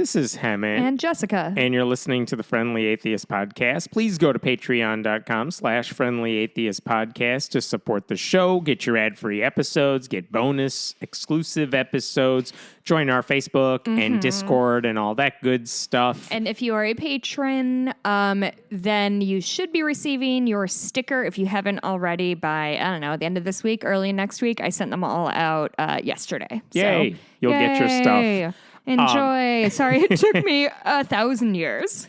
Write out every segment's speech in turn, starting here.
This is Hemant. And Jessica. And you're listening to the Friendly Atheist Podcast. Please go to patreon.com/Friendly Atheist Podcast to support the show, get your ad-free episodes, get bonus exclusive episodes, join our Facebook and Discord and all that good stuff. And if you are a patron, then you should be receiving your sticker if you haven't already by, I don't know, the end of this week, early next week. I sent them all out yesterday. Yay. So, You'll get your stuff. Enjoy. Sorry, it took me 1,000 years.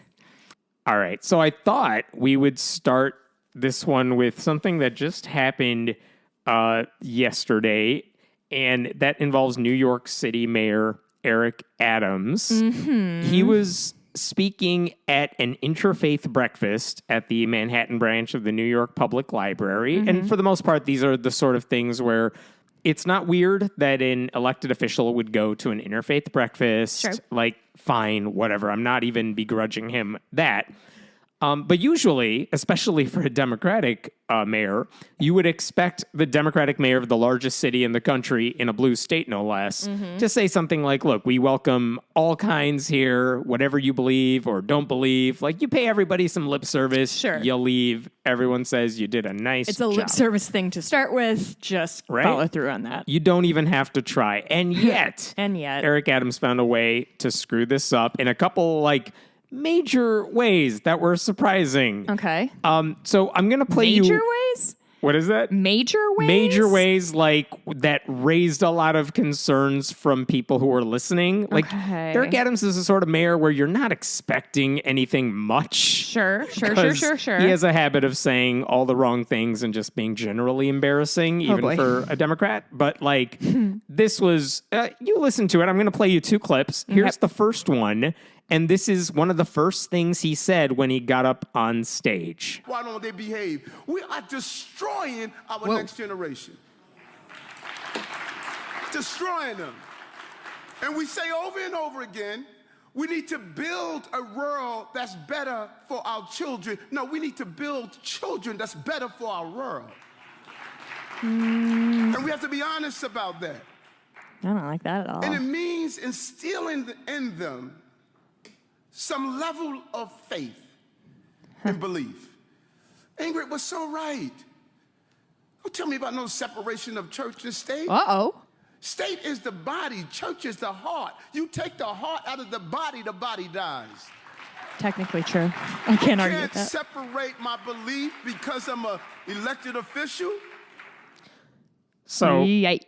All right. So I thought we would start this one with something that just happened yesterday, and that involves New York City Mayor Eric Adams. He was speaking at an interfaith breakfast at the Manhattan branch of the New York Public Library. And for the most part, these are the sort of things where it's not weird that an elected official would go to an interfaith breakfast. Sure. Like, fine, whatever. I'm not even begrudging him that. But usually, especially for a Democratic mayor, you would expect the Democratic mayor of the largest city in the country, in a blue state no less, to say something like, look, we welcome all kinds here, whatever you believe or don't believe. Like, you pay everybody some lip service. Sure. You leave. Everyone says you did a nice job. It's a lip service thing to start with. Just follow through on that. You don't even have to try. And yet, Eric Adams found a way to screw this up in a couple, major ways that were surprising. Okay. So I'm going to play you... Major ways? What is that? Major ways? Major ways, that raised a lot of concerns from people who were listening. Eric Adams is the sort of mayor where you're not expecting anything much. Sure. He has a habit of saying all the wrong things and just being generally embarrassing, even for a Democrat. But, this was... you listen to it. I'm going to play you two clips. Here's the first one. And this is one of the first things he said when he got up on stage. Why don't they behave? We are destroying our next generation. Destroying them. And we say over and over again, we need to build a world that's better for our children. No, we need to build children that's better for our world. And we have to be honest about that. I don't like that at all. And it means instilling in them some level of faith and belief. Ingrid was so right. Don't tell me about no separation of church and state. Uh-oh. State is the body, church is the heart. You take the heart out of the body dies. Technically true. I can't argue with that. I can't separate my belief because I'm an elected official. So, Yikes.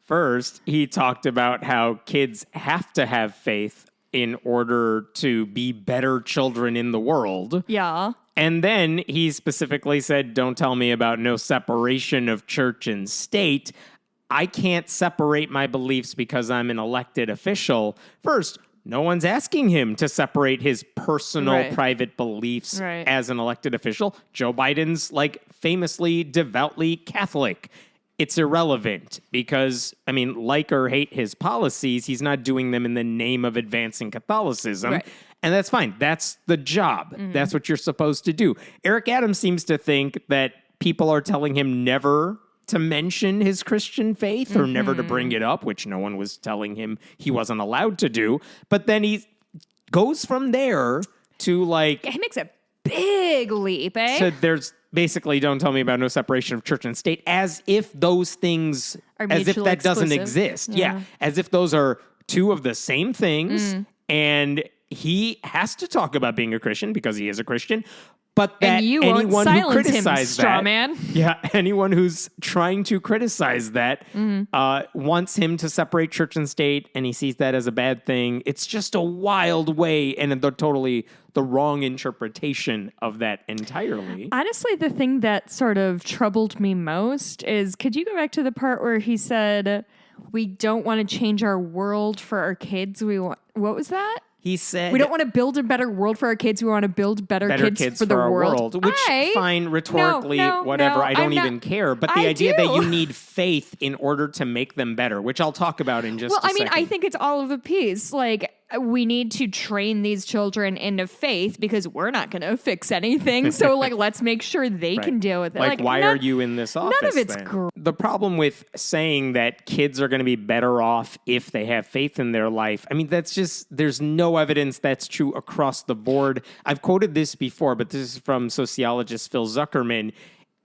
First, he talked about how kids have to have faith in order to be better children in the world. Yeah. And then he specifically said, don't tell me about no separation of church and state. I can't separate my beliefs because I'm an elected official. First, no one's asking him to separate his personal, private beliefs as an elected official. Joe Biden's, famously devoutly Catholic. It's irrelevant because, like or hate his policies, he's not doing them in the name of advancing Catholicism. Right. And that's fine. That's the job. That's what you're supposed to do. Eric Adams seems to think that people are telling him never to mention his Christian faith or never to bring it up, which no one was telling him he wasn't allowed to do. But then he goes from there to He makes a big leap, eh? So there's... Basically, don't tell me about no separation of church and state, as if those things, as if that doesn't exist. Yeah, as if those are two of the same things, and he has to talk about being a Christian because he is a Christian, but that anyone who criticizes that, anyone who's trying to criticize that wants him to separate church and state, and he sees that as a bad thing. It's just a wild way, and totally the wrong interpretation of that entirely. Honestly, the thing that sort of troubled me most is, could you go back to the part where he said, we don't want to change our world for our kids. What was that? He said... We don't want to build a better world for our kids. We want to build better kids for the our world. Which, fine, rhetorically, whatever. I don't even care. But the idea that you need faith in order to make them better, which I'll talk about in just a second. I think it's all of a piece. we need to train these children into faith because we're not going to fix anything. So, like, let's make sure they can deal with it. Like why are you in this office? None of it's the problem with saying that kids are going to be better off if they have faith in their life. I mean, that's just, there's no evidence that's true across the board. I've quoted this before, but this is from sociologist Phil Zuckerman.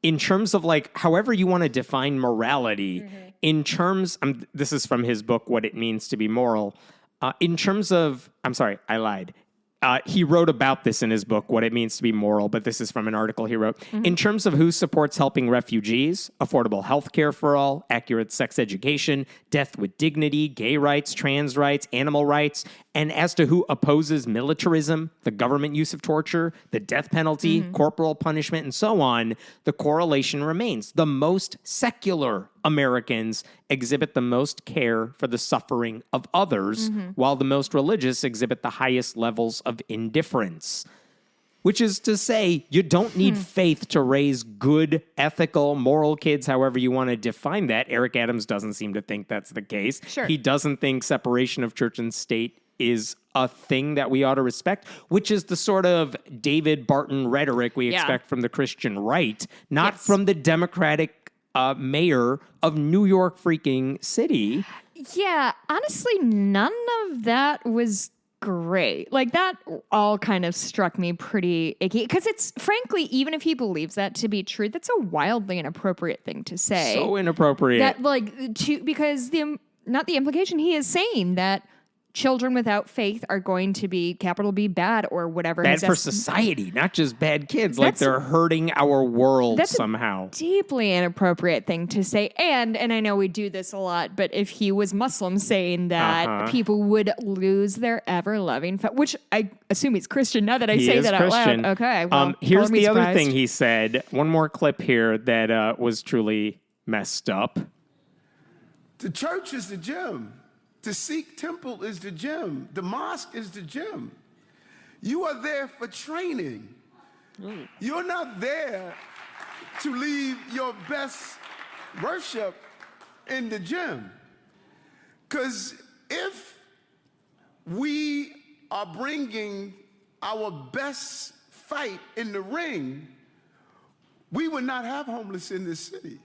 In terms of like, however you want to define morality, in terms, this is from his book, What It Means to Be Moral. In terms of, I'm sorry, I lied. He wrote about this in his book, What It Means to Be Moral, but this is from an article he wrote. In terms of who supports helping refugees, affordable health care for all, accurate sex education, death with dignity, gay rights, trans rights, animal rights, and as to who opposes militarism, the government use of torture, the death penalty, corporal punishment, and so on, the correlation remains. The most secular Americans exhibit the most care for the suffering of others, while the most religious exhibit the highest levels of indifference. Which is to say, you don't need faith to raise good, ethical, moral kids, however you want to define that. Eric Adams doesn't seem to think that's the case. Sure. He doesn't think separation of church and state is a thing that we ought to respect, which is the sort of David Barton rhetoric we expect from the Christian right, not from the Democratic mayor of New York freaking City. Yeah, honestly, none of that was great. Like, that all kind of struck me pretty icky. Because it's, frankly, even if he believes that to be true, that's a wildly inappropriate thing to say. So inappropriate. That, like, because not the implication, he is saying that children without faith are going to be, capital B, bad or whatever. Bad for society, not just bad kids. Like they're hurting our world somehow. That's a deeply inappropriate thing to say. And I know we do this a lot, but if he was Muslim saying that people would lose their ever-loving faith, which I assume he's Christian now that I say that Christian. out loud. Okay, well, here's the other thing he said. One more clip here that was truly messed up. The church is the gym. The Sikh temple is the gym. The mosque is the gym. You are there for training. You're not there to leave your best worship in the gym. Because if we are bringing our best fight in the ring, we would not have homeless in this city.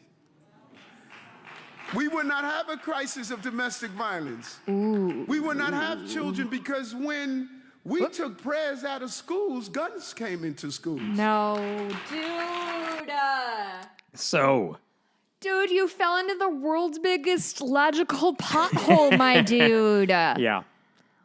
We would not have a crisis of domestic violence. We would not have children because when we took prayers out of schools, guns came into schools. No, dude. Dude, you fell into the world's biggest logical pothole, my dude. Yeah.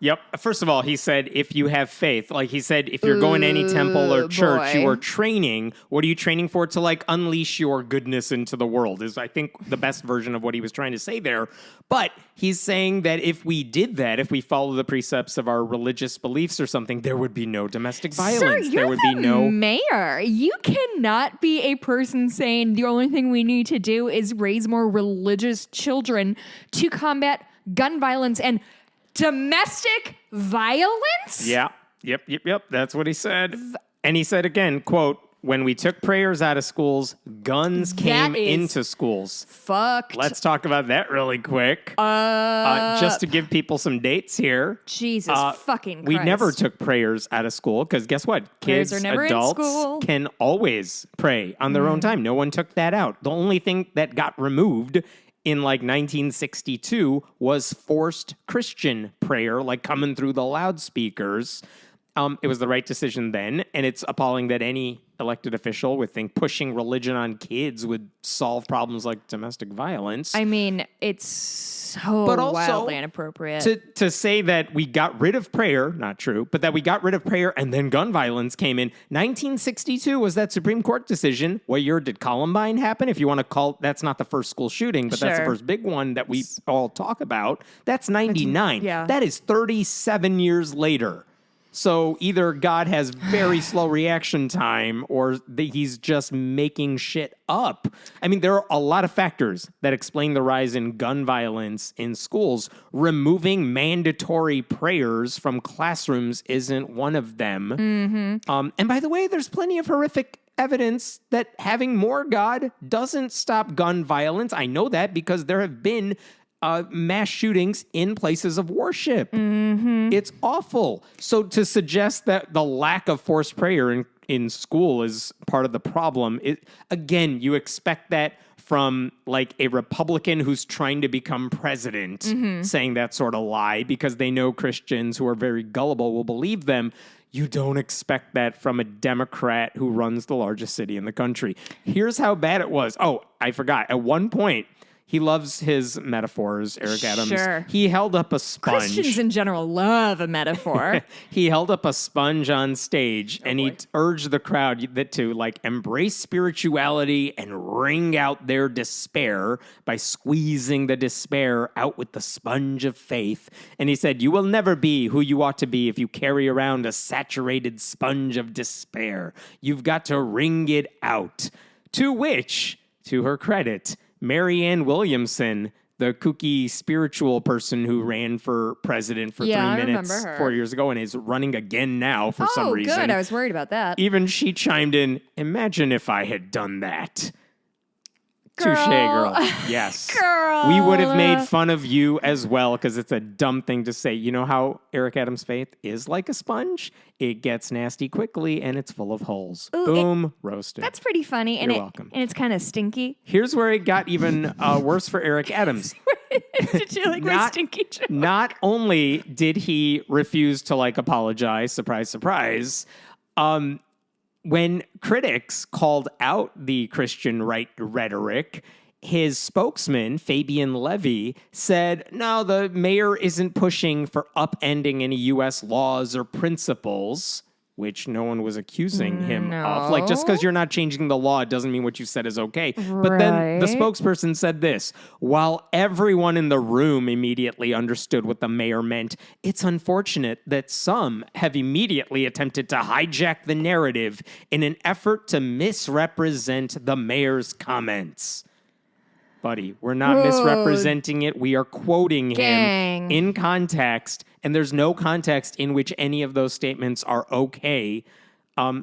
Yep. First of all, he said, if you have faith, like he said, if you're going to any temple or church, you are training. What are you training for? To like unleash your goodness into the world is, I think, the best version of what he was trying to say there. But he's saying that if we did that, if we follow the precepts of our religious beliefs or something, there would be no domestic violence. Sir, you're there would be no mayor. You cannot be a person saying the only thing we need to do is raise more religious children to combat gun violence and domestic violence? Yeah. Yep. That's what he said. And he said again, quote, when we took prayers out of schools, guns came into schools. Fucked. Let's talk about that really quick. Just to give people some dates here. Jesus fucking Christ. We never took prayers out of school because guess what? Kids, adults can always pray on their own time. No one took that out. The only thing that got removed in like 1962 was forced Christian prayer, like coming through the loudspeakers. It was the right decision then, and it's appalling that any elected official would think pushing religion on kids would solve problems like domestic violence. I mean, it's so wildly inappropriate. To say that we got rid of prayer, not true, but that we got rid of prayer and then gun violence came in. 1962 was that Supreme Court decision. What year did Columbine happen? If you want to call, that's not the first school shooting, but that's the first big one that we all talk about. That's 99. Yeah. That is 37 years later. So either God has very slow reaction time or he's just making shit up. I mean, there are a lot of factors that explain the rise in gun violence in schools. Removing mandatory prayers from classrooms isn't one of them. And by the way, there's plenty of horrific evidence that having more God doesn't stop gun violence. I know that because there have been mass shootings in places of worship. It's awful. So to suggest that the lack of forced prayer in school is part of the problem, again, you expect that from like a Republican who's trying to become president saying that sort of lie because they know Christians who are very gullible will believe them. You don't expect that from a Democrat who runs the largest city in the country. Here's how bad it was. Oh, I forgot. At one point, he loves his metaphors, Eric Adams. Sure. He held up a sponge. Christians in general love a metaphor. He held up a sponge on stage and he urged the crowd to like embrace spirituality and wring out their despair by squeezing the despair out with the sponge of faith. And he said, "You will never be who you ought to be if you carry around a saturated sponge of despair. You've got to wring it out." To which, to her credit, Marianne Williamson, the kooky spiritual person who ran for president for 3 minutes 4 years ago and is running again now for some reason. Oh, good. I was worried about that. Even she chimed in, "Imagine if I had done that." Girl. Touche, girl. Yes. Girl. We would have made fun of you as well because it's a dumb thing to say. You know how Eric Adams' faith is like a sponge? It gets nasty quickly and it's full of holes. Ooh, Boom, roasted. That's pretty funny. You're welcome. And it's kind of stinky. Here's where it got even worse for Eric Adams. Did you like my stinky joke? Not only did he refuse to like apologize, surprise, surprise, when critics called out the Christian right rhetoric, his spokesman, Fabian Levy, said, "No, the mayor isn't pushing for upending any U.S. laws or principles," which no one was accusing him of. Like, just because you're not changing the law doesn't mean what you said is okay. But then the spokesperson said this: "While everyone in the room immediately understood what the mayor meant, it's unfortunate that some have immediately attempted to hijack the narrative in an effort to misrepresent the mayor's comments." Buddy, we're not misrepresenting it. We are quoting him in context, and there's no context in which any of those statements are okay.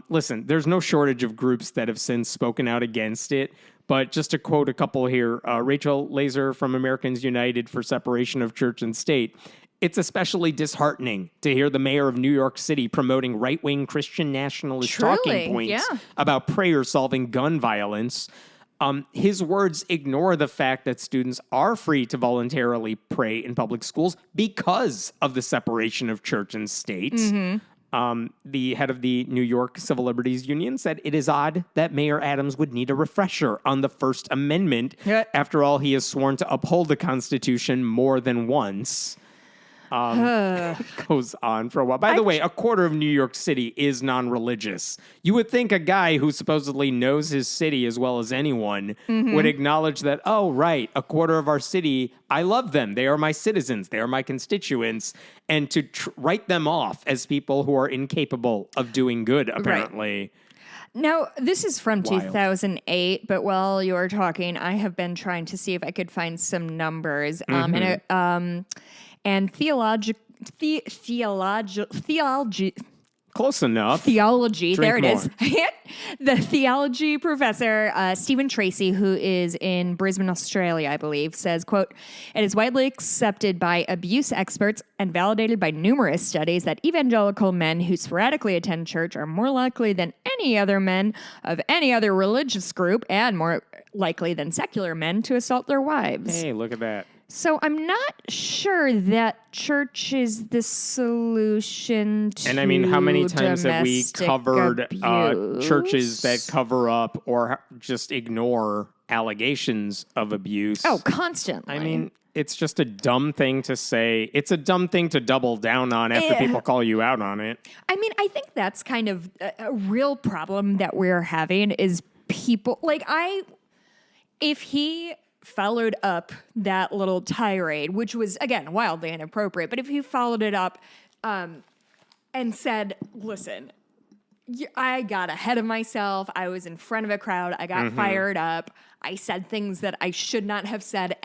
Listen, there's no shortage of groups that have since spoken out against it, but just to quote a couple here, Rachel Laser from Americans United for Separation of Church and State, "It's especially disheartening to hear the mayor of New York City promoting right-wing Christian nationalist talking points about prayer solving gun violence. His words ignore the fact that students are free to voluntarily pray in public schools because of the separation of church and state." The head of the New York Civil Liberties Union said, "It is odd that Mayor Adams would need a refresher on the First Amendment. After all, he has sworn to uphold the Constitution more than once." Goes on for a while. By the way, a quarter of New York City is non-religious. You would think a guy who supposedly knows his city as well as anyone would acknowledge that, oh, right, a quarter of our city, I love them. They are my citizens. They are my constituents. And to write them off as people who are incapable of doing good, apparently. Right. Now, this is from 2008, but while you were talking, I have been trying to see if I could find some numbers. And theology. Close enough. Theology. Drink there it more. is. The theology professor, Stephen Tracy, who is in Brisbane, Australia, I believe, says, quote, "It is widely accepted by abuse experts and validated by numerous studies that evangelical men who sporadically attend church are more likely than any other men of any other religious group and more likely than secular men to assault their wives." Hey, look at that. So I'm not sure that church is the solution to And I mean, how many times have we covered churches that cover up or just ignore allegations of abuse? Oh, constantly. I mean, it's just a dumb thing to say. It's a dumb thing to double down on after people call you out on it. I mean, I think that's kind of a real problem that we're having is people if he followed up that little tirade, which was, again, wildly inappropriate, but if he followed it up and said, listen, I got ahead of myself. I was in front of a crowd. I got fired up. I said things that I should not have said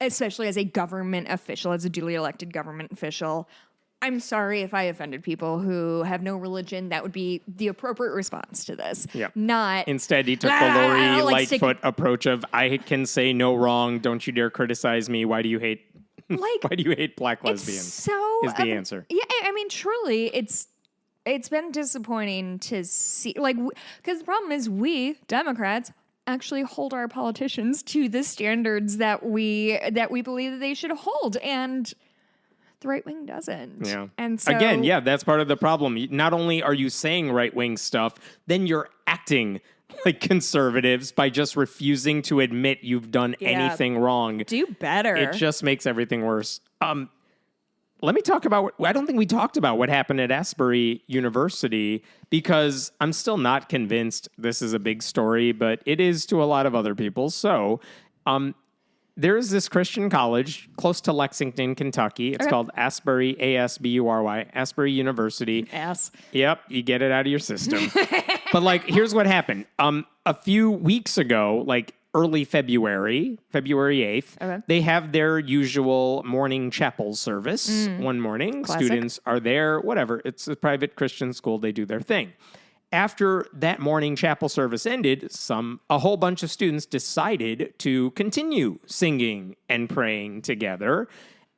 especially as a government official, as a duly elected government official. I'm sorry if I offended people who have no religion. That would be the appropriate response to this. Yeah. Not Instead, he took the Lori Lightfoot approach of, I can say no wrong. Don't you dare criticize me. Why do you hate why do you hate black lesbians? So is the answer. Yeah, I mean, truly, it's been disappointing to see, like, because the problem is we Democrats actually hold our politicians to the standards that we believe that they should hold, and the right wing doesn't. Yeah. And so again, yeah, that's part of the problem. Not only are you saying right wing stuff, then you're acting like conservatives by just refusing to admit you've done anything wrong. Do better. It just makes everything worse. Let me talk about I don't think we talked about what happened at Asbury University, because I'm still not convinced this is a big story, but it is to a lot of other people. So, there is this Christian college close to Lexington, Kentucky. It's called Asbury, A-S-B-U-R-Y, Asbury University. Ass. Yep, you get it out of your system. But, like, here's what happened. A few weeks ago, like early February 8th, they have their usual morning chapel service one morning. Classic. Students are there, whatever. It's a private Christian school. They do their thing. After that morning chapel service ended, a whole bunch of students decided to continue singing and praying together,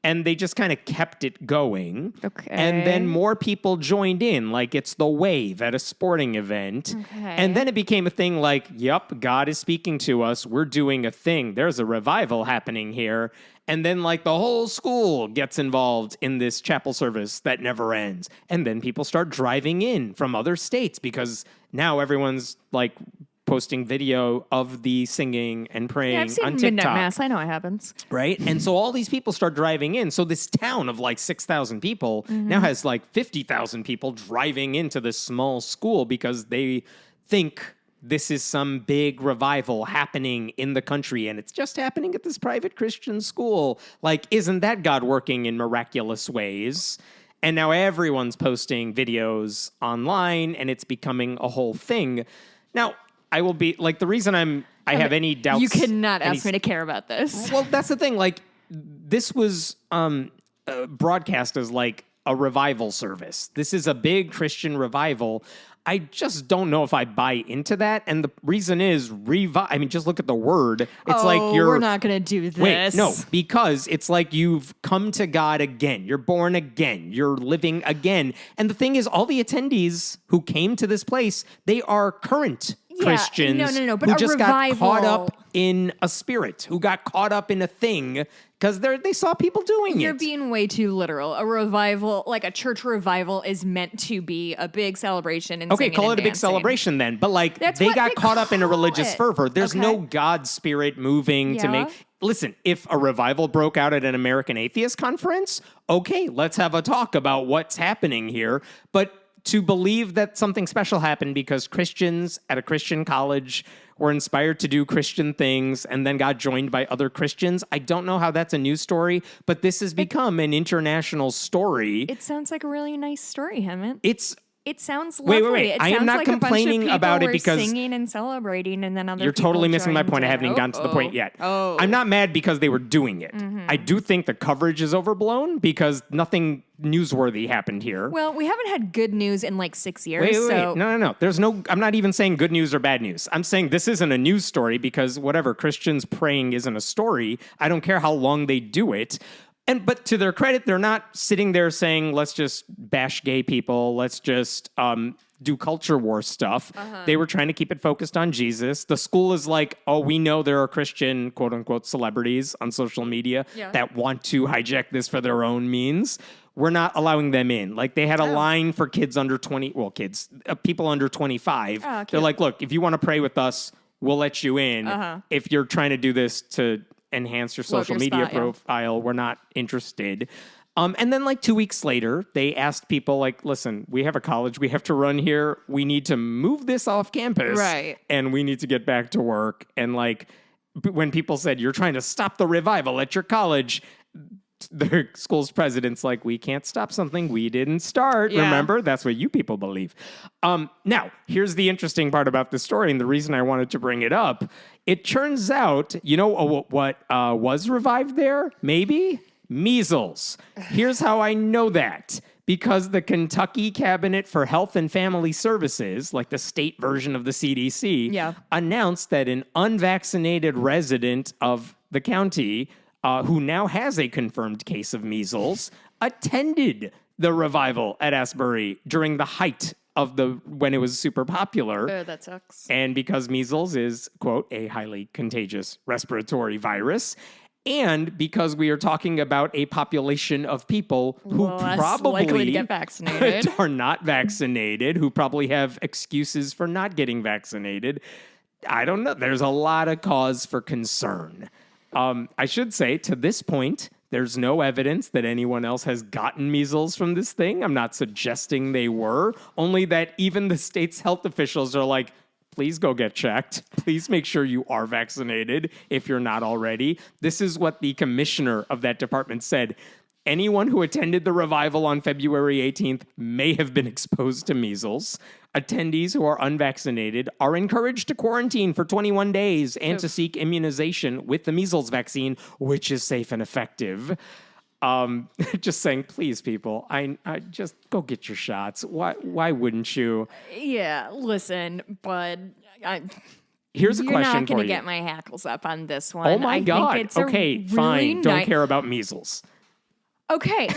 and they just kind of kept it going. Okay. And then more people joined in, like it's the wave at a sporting event. Okay. And then it became a thing like, yep, God is speaking to us. We're doing a thing. There's a revival happening here. And then, like, the whole school gets involved in this chapel service that never ends. And then people start driving in from other states because now everyone's, like, posting video of the singing and praying I've seen on TikTok. Midnight Mass. I know it happens. Right? And so all these people start driving in. So this town of, like, 6,000 people now has, like, 50,000 people driving into this small school because they think this is some big revival happening in the country, and it's just happening at this private Christian school. Like, isn't that God working in miraculous ways? And now everyone's posting videos online, and it's becoming a whole thing. Now, I will be, like, the reason I have any doubts... You cannot ask me to care about this. Well, that's the thing. Like, this was broadcast as, like, a revival service. This is a big Christian revival. I just don't know if I buy into that. And the reason is I mean, just look at the word. It's like we're not going to do this. Wait, no, because it's like you've come to God again. You're born again. You're living again. And the thing is, all the attendees who came to this place, they are current Christians no, but who a just got revival. caught up in a spirit, who got caught up in a thing because they saw people doing it. You're being way too literal. A revival, like a church revival, is meant to be a big celebration and okay, singing call and it a big dancing. celebration then. But like That's they what got they caught up in a call religious it. fervor. There's Okay. no God spirit moving to Yeah. make. Listen, if a revival broke out at an American Atheist conference, okay, let's have a talk about what's happening here. But to believe that something special happened because Christians at a Christian college were inspired to do Christian things and then got joined by other Christians, I don't know how that's a news story, but this has become an international story. It sounds like a really nice story, Hemant. It sounds Wait, lovely. wait. It I am sounds not like complaining a bunch of people about it were because singing and celebrating, and then other you're people totally missing my joined point. I in. haven't even gotten to the point yet. Oh. I'm not mad because they were doing it. I do think the coverage is overblown because nothing newsworthy happened here. Well, we haven't had good news in like 6 years. Wait. So No. There's no, I'm not even saying good news or bad news. I'm saying this isn't a news story because whatever, Christians praying isn't a story. I don't care how long they do it. But to their credit, they're not sitting there saying, let's just bash gay people. Let's just do culture war stuff. They were trying to keep it focused on Jesus. The school is like, oh, we know there are Christian, quote unquote, celebrities on social media that want to hijack this for their own means. We're not allowing them in. Like they had a line for kids under 20, people under 25. They're like, look, if you want to pray with us, we'll let you in. If you're trying to do this to enhance your social media profile, we're not interested. And then like 2 weeks later, they asked people like, listen, we have a college we have to run here. We need to move this off campus. Right. And we need to get back to work. And like when people said, you're trying to stop the revival at your college, the school's president's like, we can't stop something we didn't start. Yeah. Remember? That's what you people believe. Now, here's the interesting part about this story, and the reason I wanted to bring it up. It turns out, you know what was revived there? Maybe? Measles. Here's how I know that. because the Kentucky Cabinet for Health and Family Services, like the state version of the CDC, announced that an unvaccinated resident of the county who now has a confirmed case of measles attended the revival at Asbury during the height of when it was super popular. Oh, that sucks. And because measles is, quote, a highly contagious respiratory virus, and because we are talking about a population of people who probably likely to get vaccinated. are not vaccinated, who probably have excuses for not getting vaccinated. I don't know. There's a lot of cause for concern. I should say, to this point, there's no evidence that anyone else has gotten measles from this thing. I'm not suggesting they were, only that even the state's health officials are like, please go get checked. Please make sure you are vaccinated if you're not already. This is what the commissioner of that department said. Anyone who attended the revival on February 18th may have been exposed to measles. Attendees who are unvaccinated are encouraged to quarantine for 21 days and to seek immunization with the measles vaccine, which is safe and effective. Just saying, please, people, I just go get your shots. Why wouldn't you? Yeah, listen, bud. Here's a question for you. You're not going to get my hackles up on this one. Oh my God. Think it's okay, really fine. Don't care about measles. Okay.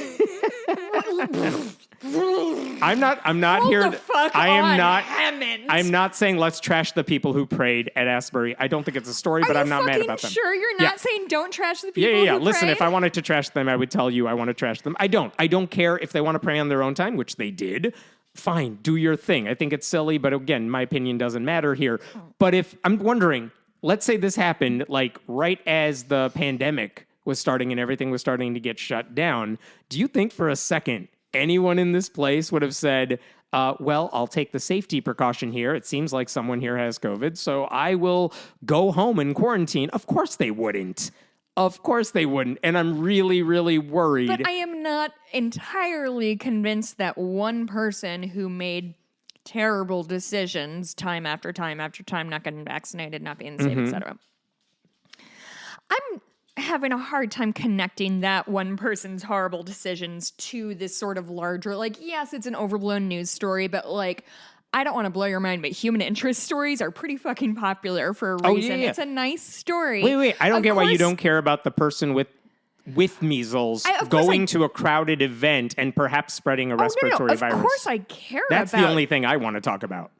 I'm not here. I'm not saying let's trash the people who prayed at Asbury. I don't think it's a story, but I'm not mad about them. Sure, you're not saying don't trash the people Yeah. who Listen, prayed? if I wanted to trash them, I would tell you I want to trash them. I don't care if they want to pray on their own time, which they did. Fine, do your thing. I think it's silly, but again, my opinion doesn't matter here. But if I'm wondering, let's say this happened like right as the pandemic was starting and everything was starting to get shut down, do you think for a second anyone in this place would have said, well, I'll take the safety precaution here. It seems like someone here has COVID, so I will go home and quarantine? Of course they wouldn't. Of course they wouldn't. And I'm really, really worried. But I am not entirely convinced that one person who made terrible decisions time after time after time, not getting vaccinated, not being safe, etc. I'm having a hard time connecting that one person's horrible decisions to this sort of larger, like, yes, it's an overblown news story, but like, I don't want to blow your mind, but human interest stories are pretty fucking popular for a reason. It's a nice story. Wait. I don't get why you don't care about the person with measles going to a crowded event and perhaps spreading a respiratory virus. Of course I care That's the only thing I want to talk about.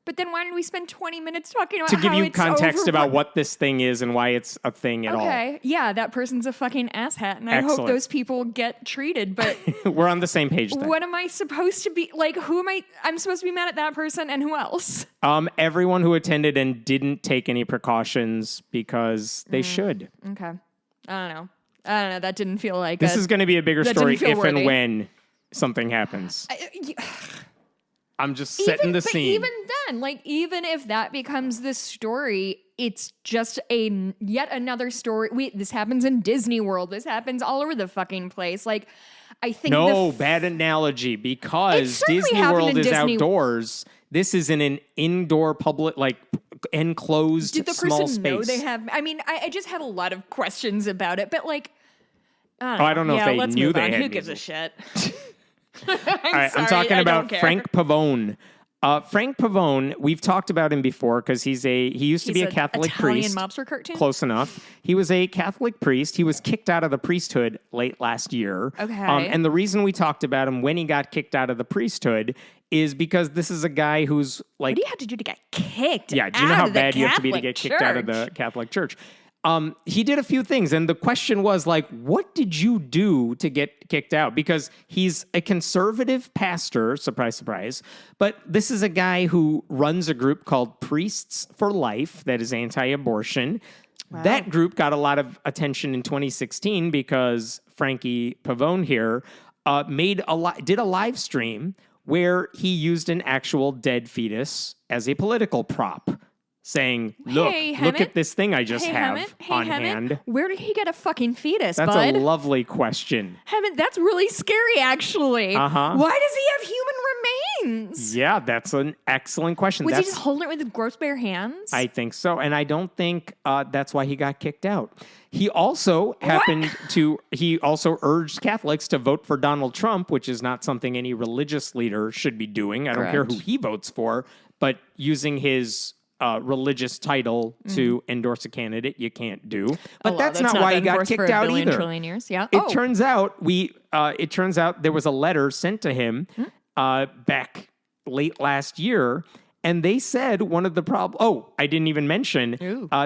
But then why did we spend 20 minutes talking about to give you context about what this thing is and why it's a thing at all. Okay, yeah, that person's a fucking asshat, and I hope those people get treated, but... We're on the same page then. What am I supposed to be... Like, who am I... I'm supposed to be mad at that person, and who else? Everyone who attended and didn't take any precautions because they should. Okay. I don't know. That didn't feel like This is going to be a bigger story if worthy. And when something happens. I'm just setting the scene. Even then, like, even if that becomes the story, it's just yet another story. This happens in Disney World. This happens all over the fucking place. Like, I think bad analogy, because Disney World is outdoors. This is in an indoor public, like, enclosed small space. Did the person know they have? I mean, I just had a lot of questions about it, but like, I don't know if they knew they had. Who gives a shit? All right, I'm talking about Frank Pavone. Frank Pavone, we've talked about him before because he used to be a Catholic priest. Mobster cartoon? Close enough. He was a Catholic priest. He was kicked out of the priesthood late last year. Okay. And the reason we talked about him when he got kicked out of the priesthood is because this is a guy who's like... What do you have to do to get kicked? Yeah, do you know how bad you have to be to get kicked out of the Catholic Church? He did a few things, and the question was, like, what did you do to get kicked out? Because he's a conservative pastor, surprise, surprise, but this is a guy who runs a group called Priests for Life that is anti-abortion. Wow. That group got a lot of attention in 2016 because Frankie Pavone here did a live stream where he used an actual dead fetus as a political prop, saying, look at this thing I just have on hand. Where did he get a fucking fetus, That's bud? a lovely question. Hammond, that's really scary, actually. Uh-huh. Why does he have human means. Yeah, that's an excellent question. Was he just holding it with gross bare hands? I think so. And I don't think that's why he got kicked out. He also he also urged Catholics to vote for Donald Trump, which is not something any religious leader should be doing. I don't care who he votes for, but using his religious title to endorse a candidate, you can't do. But that's not why he got kicked out either. Years. Yeah. It turns out there was a letter sent to him back late last year. And they said one of the problems... Oh, I didn't even mention.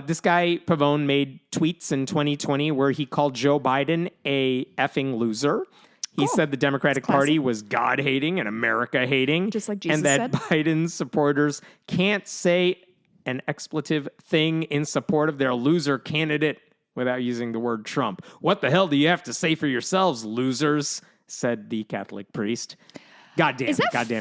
This guy, Pavone, made tweets in 2020 where he called Joe Biden a effing loser. He said the Democratic Party was God-hating and America-hating. Just like Jesus said. And that Biden's supporters can't say an expletive thing in support of their loser candidate without using the word Trump. What the hell do you have to say for yourselves, losers? Said the Catholic priest. Goddamn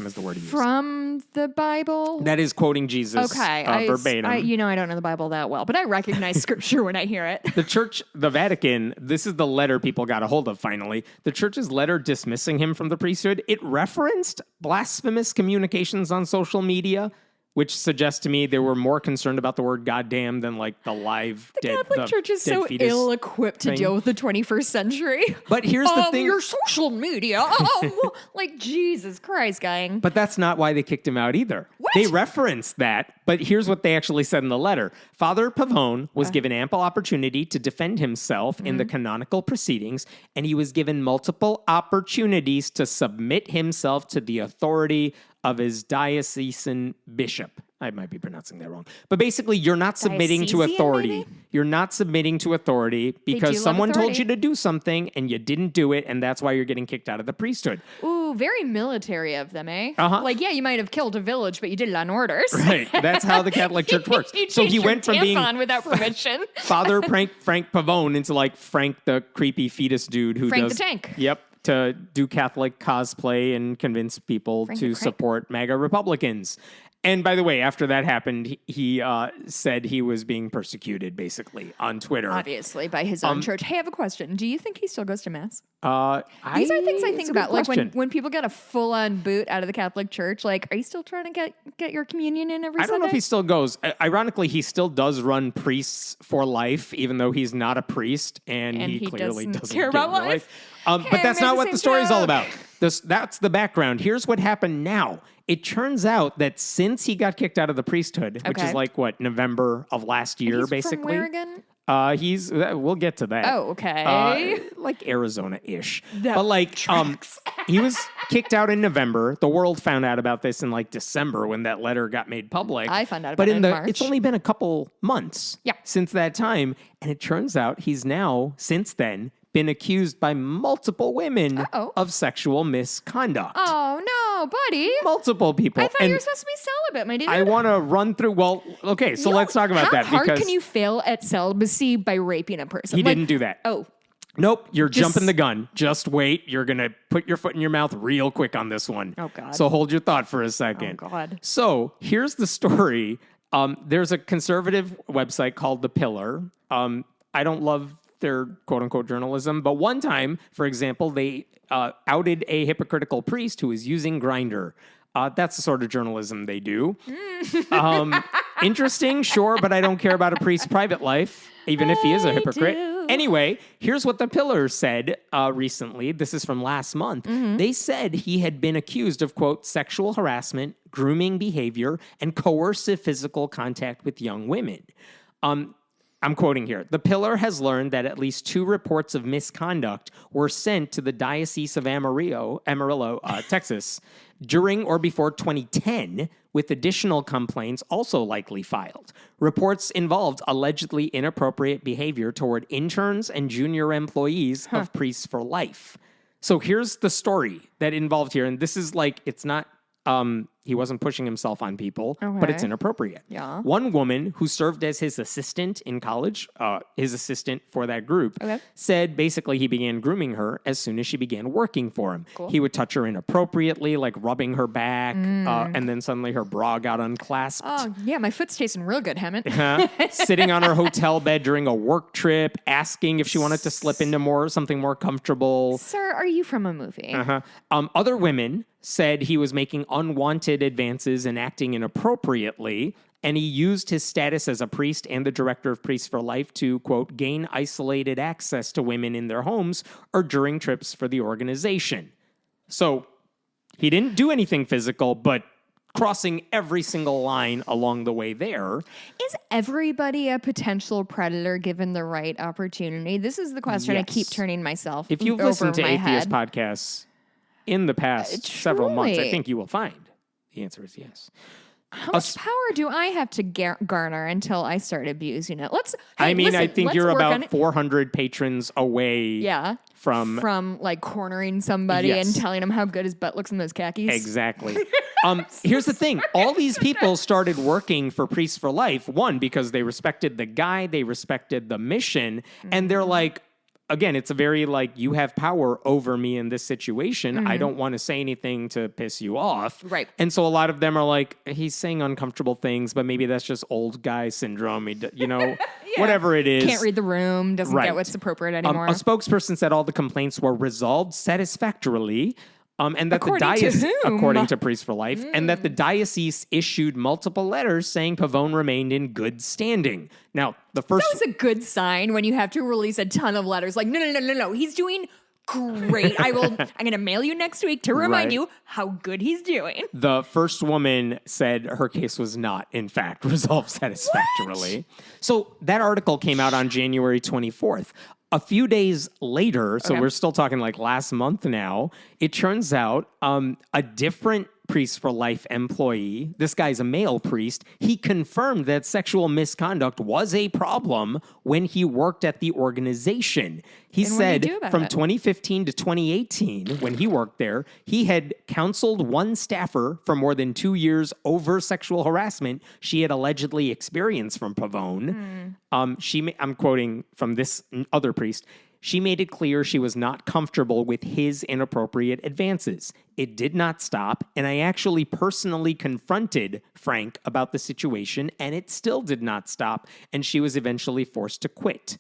is the word he used. From the Bible? That is quoting Jesus verbatim. I don't know the Bible that well, but I recognize scripture when I hear it. The church, the Vatican, this is the letter people got a hold of finally. The church's letter dismissing him from the priesthood, it referenced blasphemous communications on social media, which suggests to me they were more concerned about the word goddamn than like the live dead fetus. The Catholic Church is so ill-equipped to deal with the 21st century. But here's the thing. Your social media. Like, Jesus Christ, gang. But that's not why they kicked him out either. What? They referenced that, but here's what they actually said in the letter. Father Pavone was given ample opportunity to defend himself in the canonical proceedings, and he was given multiple opportunities to submit himself to the authority of his diocesan bishop. I might be pronouncing that wrong. But basically, you're not submitting to authority. Maybe? You're not submitting to authority because someone told you to do something and you didn't do it, and that's why you're getting kicked out of the priesthood. Ooh, very military of them, eh? Uh-huh. You might have killed a village, but you did it on orders. Right. That's how the Catholic Church works. So he went from being without permission. Father Frank Pavone into like Frank the creepy fetus dude who Frank does the Tank. Yep. To do Catholic cosplay and convince people to support MAGA Republicans. And by the way, after that happened, he said he was being persecuted, basically, on Twitter. Obviously, by his own church. Hey, I have a question. Do you think he still goes to Mass? These are things I think about. Question. Like when people get a full-on boot out of the Catholic Church, like, are you still trying to get your communion in every Sunday? I don't know if he still goes. Ironically, he still does run Priests for Life, even though he's not a priest, and he clearly doesn't care about life. But that's not what the story's all about. That's the background. Here's what happened now. It turns out that since he got kicked out of the priesthood, which is November of last year, basically. From where again? We'll get to that. Oh, okay. Like Arizona-ish. He was kicked out in November. The world found out about this in December when that letter got made public. I found out about it in March. It's only been a couple months since that time. And it turns out he's now, since then, been accused by multiple women of sexual misconduct. Oh, no, buddy. Multiple people. I thought you were supposed to be celibate, my dude. I want to run through... let's talk about that. How hard can you fail at celibacy by raping a person? He didn't do that. Oh. Nope, you're jumping the gun. Just wait. You're going to put your foot in your mouth real quick on this one. Oh, God. So hold your thought for a second. Oh, God. So here's the story. There's a conservative website called The Pillar. I don't love their quote-unquote journalism, but one time, for example, they outed a hypocritical priest who was using Grindr. That's the sort of journalism they do. Interesting, sure, but I don't care about a priest's private life, even if he is a hypocrite. Anyway, here's what The Pillar said recently. This is from last month. They said he had been accused of, quote, sexual harassment, grooming behavior, and coercive physical contact with young women. I'm quoting here. The Pillar has learned that at least 2 reports of misconduct were sent to the Diocese of Amarillo, Texas, during or before 2010, with additional complaints also likely filed. Reports involved allegedly inappropriate behavior toward interns and junior employees of Priests for Life. So here's the story that involved here, and this is it's not He wasn't pushing himself on people, but it's inappropriate. Yeah. One woman who served as his assistant in college, his assistant for that group, said basically he began grooming her as soon as she began working for him. Cool. He would touch her inappropriately, like rubbing her back, and then suddenly her bra got unclasped. Oh, yeah, my foot's tasting real good, Hammett. Sitting on her hotel bed during a work trip, asking if she wanted to slip into something more comfortable. Sir, are you from a movie? Other women said he was making unwanted advances and acting inappropriately, and he used his status as a priest and the director of Priests for Life to, quote, gain isolated access to women in their homes or during trips for the organization. So he didn't do anything physical, but crossing every single line along the way there. Is everybody a potential predator given the right opportunity? This is the question I keep turning myself If you've over listened to my Atheist head. podcasts in the past several months, I think you will find the answer is yes. How much power do I have to garner until I start abusing it? I think you're about 400 patrons away from like cornering somebody and telling them how good his butt looks in those khakis. Exactly. Here's the thing. All these people started working for Priests for Life, one, because they respected the guy, they respected the mission, and they're like, again, it's a very like, you have power over me in this situation. I don't want to say anything to piss you off. Right. And so a lot of them are like, he's saying uncomfortable things, but maybe that's just old guy syndrome. Whatever it is. Can't read the room, doesn't get what's appropriate anymore. A spokesperson said all the complaints were resolved satisfactorily. And that according the diocese, to whom? according to Priests for Life, and that the diocese issued multiple letters saying Pavone remained in good standing. Now, the first... That was a good sign when you have to release a ton of letters. Like, no. He's doing great. I'm going to mail you next week to remind you how good he's doing. The first woman said her case was not, in fact, resolved satisfactorily. What? So that article came out on January 24th. A few days later, so we're still talking like last month now, it turns out a different Priests for Life employee, this guy's a male priest, he confirmed that sexual misconduct was a problem when he worked at the organization. He said from 2015 to 2018, when he worked there, he had counseled one staffer for more than 2 years over sexual harassment she had allegedly experienced from Pavone. I'm quoting from this other priest. She made it clear she was not comfortable with his inappropriate advances. It did not stop, and I actually personally confronted Frank about the situation, and it still did not stop, and she was eventually forced to quit.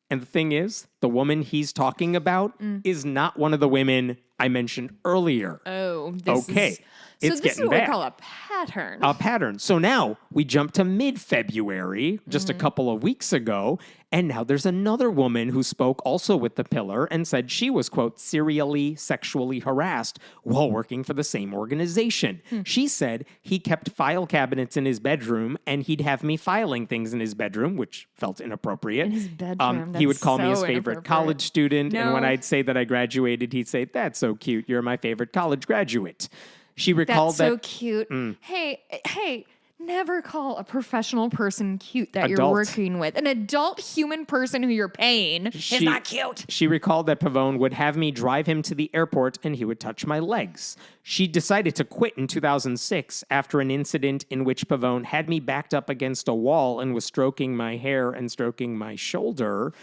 And the thing is, the woman he's talking about is not one of the women I mentioned earlier. Oh, It's this is getting what bad. we call a pattern. A pattern. So now we jump to mid-February, just a couple of weeks ago, and now there's another woman who spoke also with the Pillar and said she was, quote, serially sexually harassed while working for the same organization. She said he kept file cabinets in his bedroom and he'd have me filing things in his bedroom, which felt inappropriate. In his bedroom. He would call me his favorite college student, and when I'd say that I graduated, he'd say, "That's so cute. You're my favorite college graduate." She recalled That's so cute. Hey, never call a professional person cute that you're working with. An adult human person who you're paying is not cute. She recalled that Pavone would have me drive him to the airport and he would touch my legs. She decided to quit in 2006 after an incident in which Pavone had me backed up against a wall and was stroking my hair and stroking my shoulder.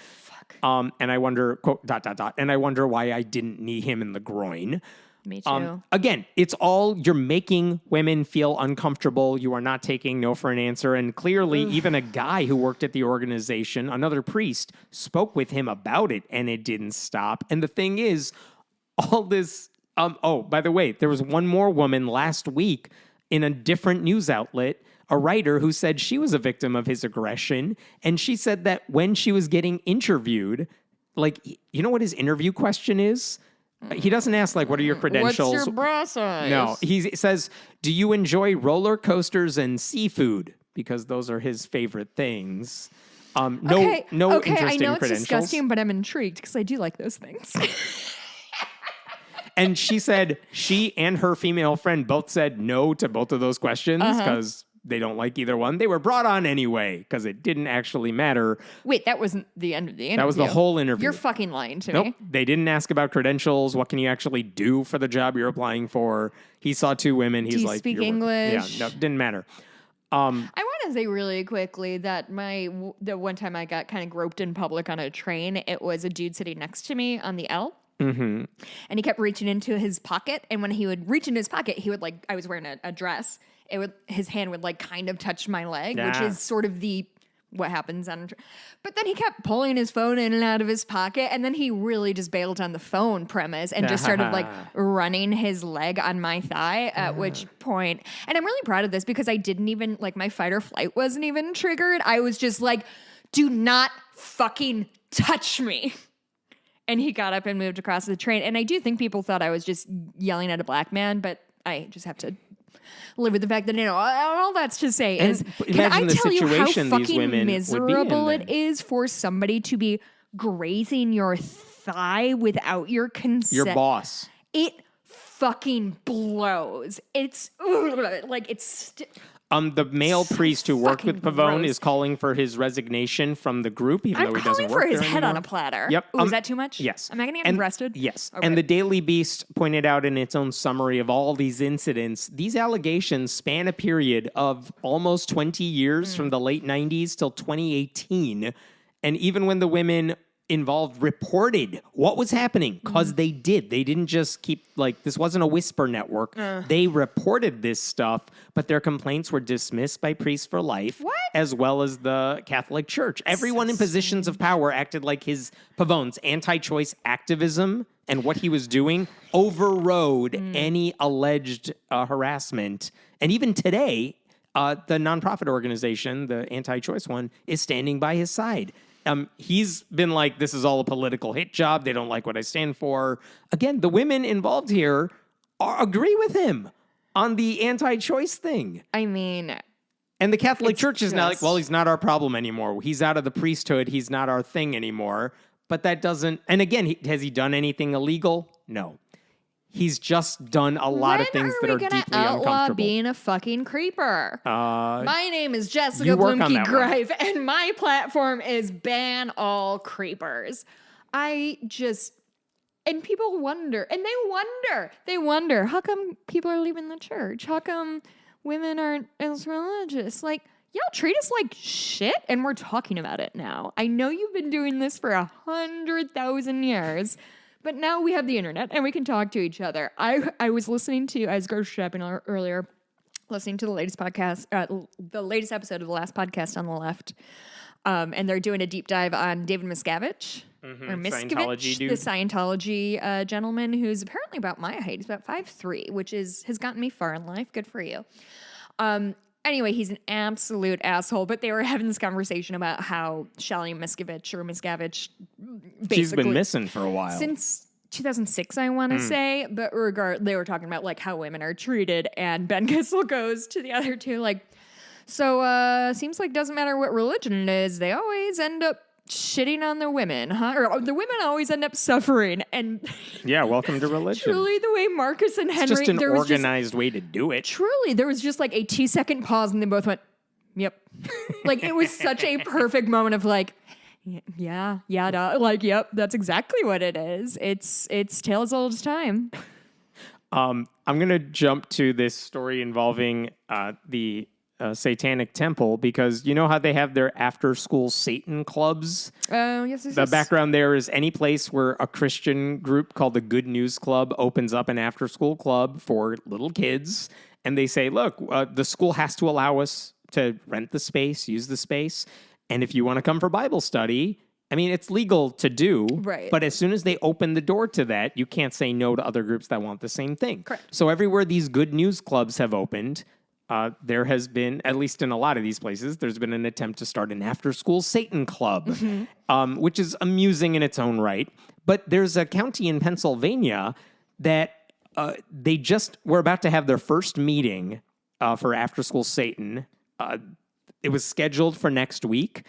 And I wonder, quote, ... and I wonder why I didn't knee him in the groin. Me too. Again, it's all, you're making women feel uncomfortable. You are not taking no for an answer. And clearly, even a guy who worked at the organization, another priest, spoke with him about it, and it didn't stop. And the thing is, all this... by the way, there was one more woman last week in a different news outlet, a writer who said she was a victim of his aggression. And she said that when she was getting interviewed, like, you know what his interview question is? He doesn't ask, like, what are your credentials? What's your bra size? No, he says, do you enjoy roller coasters and seafood? Because those are his favorite things. No I interest know in it's credentials. disgusting, but I'm intrigued because I do like those things. And she said she and her female friend both said no to both of those questions because they don't like either one. They were brought on anyway because it didn't actually matter. Wait, that wasn't the end of the interview. That was the whole interview. You're fucking lying to me. Nope. They didn't ask about credentials. What can you actually do for the job you're applying for? He saw 2 women. He's do you like, speak English? Yeah, no, didn't matter. I want to say really quickly that the one time I got kind of groped in public on a train, it was a dude sitting next to me on the L. Mm-hmm. And he kept reaching into his pocket. And when he would reach into his pocket, he would I was wearing a dress. His hand would kind of touch my leg, which is sort of what happens on. But then he kept pulling his phone in and out of his pocket. And then he really just bailed on the phone premise and just started running his leg on my thigh, at which point, and I'm really proud of this because I didn't even my fight or flight wasn't even triggered. I was just like, do not fucking touch me. And he got up and moved across the train. And I do think people thought I was just yelling at a black man, but I just have to live with the fact that, all that's to say is, can I tell you how fucking miserable it is for somebody to be grazing your thigh without your consent? Your boss. It fucking blows. It's the male priest who worked with Pavone is calling for his resignation from the group, even though he doesn't work there calling for his head anymore. On a platter. Yep. Ooh, is that too much? Yes. Am I going to get arrested? Yes. Okay. And the Daily Beast pointed out in its own summary of all these incidents, these allegations span a period of almost 20 years from the late 90s till 2018. And even when the women involved reported what was happening, because they did. They didn't just keep, this wasn't a whisper network. They reported this stuff, but their complaints were dismissed by Priests for Life, as well as the Catholic Church. Everyone in positions of power acted like Pavone's anti-choice activism and what he was doing overrode any alleged harassment. And even today, the nonprofit organization, the anti-choice one, is standing by his side. He's been like, this is all a political hit job. They don't like what I stand for. Again, the women involved here agree with him on the anti-choice thing. I mean... And the Catholic Church is now well, he's not our problem anymore. He's out of the priesthood. He's not our thing anymore. But that doesn't... And again, has he done anything illegal? No. He's just done a lot of things that are deeply uncomfortable. Being a fucking creeper. My name is Jessica Greiff, and my platform is ban all creepers. And people wonder, and they wonder, how come people are leaving the church? How come women aren't as religious? Y'all treat us like shit, and we're talking about it now. I know you've been doing this for 100,000 years. But now we have the internet and we can talk to each other. I was listening to, I was grocery shopping earlier, listening to the latest podcast, the latest episode of the last podcast on the left. And they're doing a deep dive on David Miscavige, or Miscavige, the Scientology gentleman who's apparently about my height. He's about 5'3", which has gotten me far in life. Good for you. Anyway, he's an absolute asshole, but they were having this conversation about how Shelley Miscavige basically... She's been missing for a while. Since 2006, I want to say, but they were talking about how women are treated, and Ben Kissel goes to the other two seems like doesn't matter what religion it is, they always end up shitting on the women, huh? Or the women always end up suffering. And yeah, welcome to religion. Truly, the way Marcus and Henry... It's just an organized way to do it. Truly, there was just a 2-second pause and they both went, yep. It was such a perfect moment of yeah, yep, that's exactly what it is. It's tale as old as time. I'm going to jump to this story involving the Satanic Temple, because you know how they have their after-school Satan clubs? Yes. The background there is any place where a Christian group called the Good News Club opens up an after-school club for little kids, and they say, look, the school has to allow us to rent the space, use the space, and if you want to come for Bible study, I mean, it's legal to do, right? But as soon as they open the door to that, you can't say no to other groups that want the same thing. Correct. So everywhere these Good News Clubs have opened, there has been, at least in a lot of these places, there's been an attempt to start an after-school Satan club, which is amusing in its own right. But there's a county in Pennsylvania that they just were about to have their first meeting for after-school Satan. It was scheduled for next week.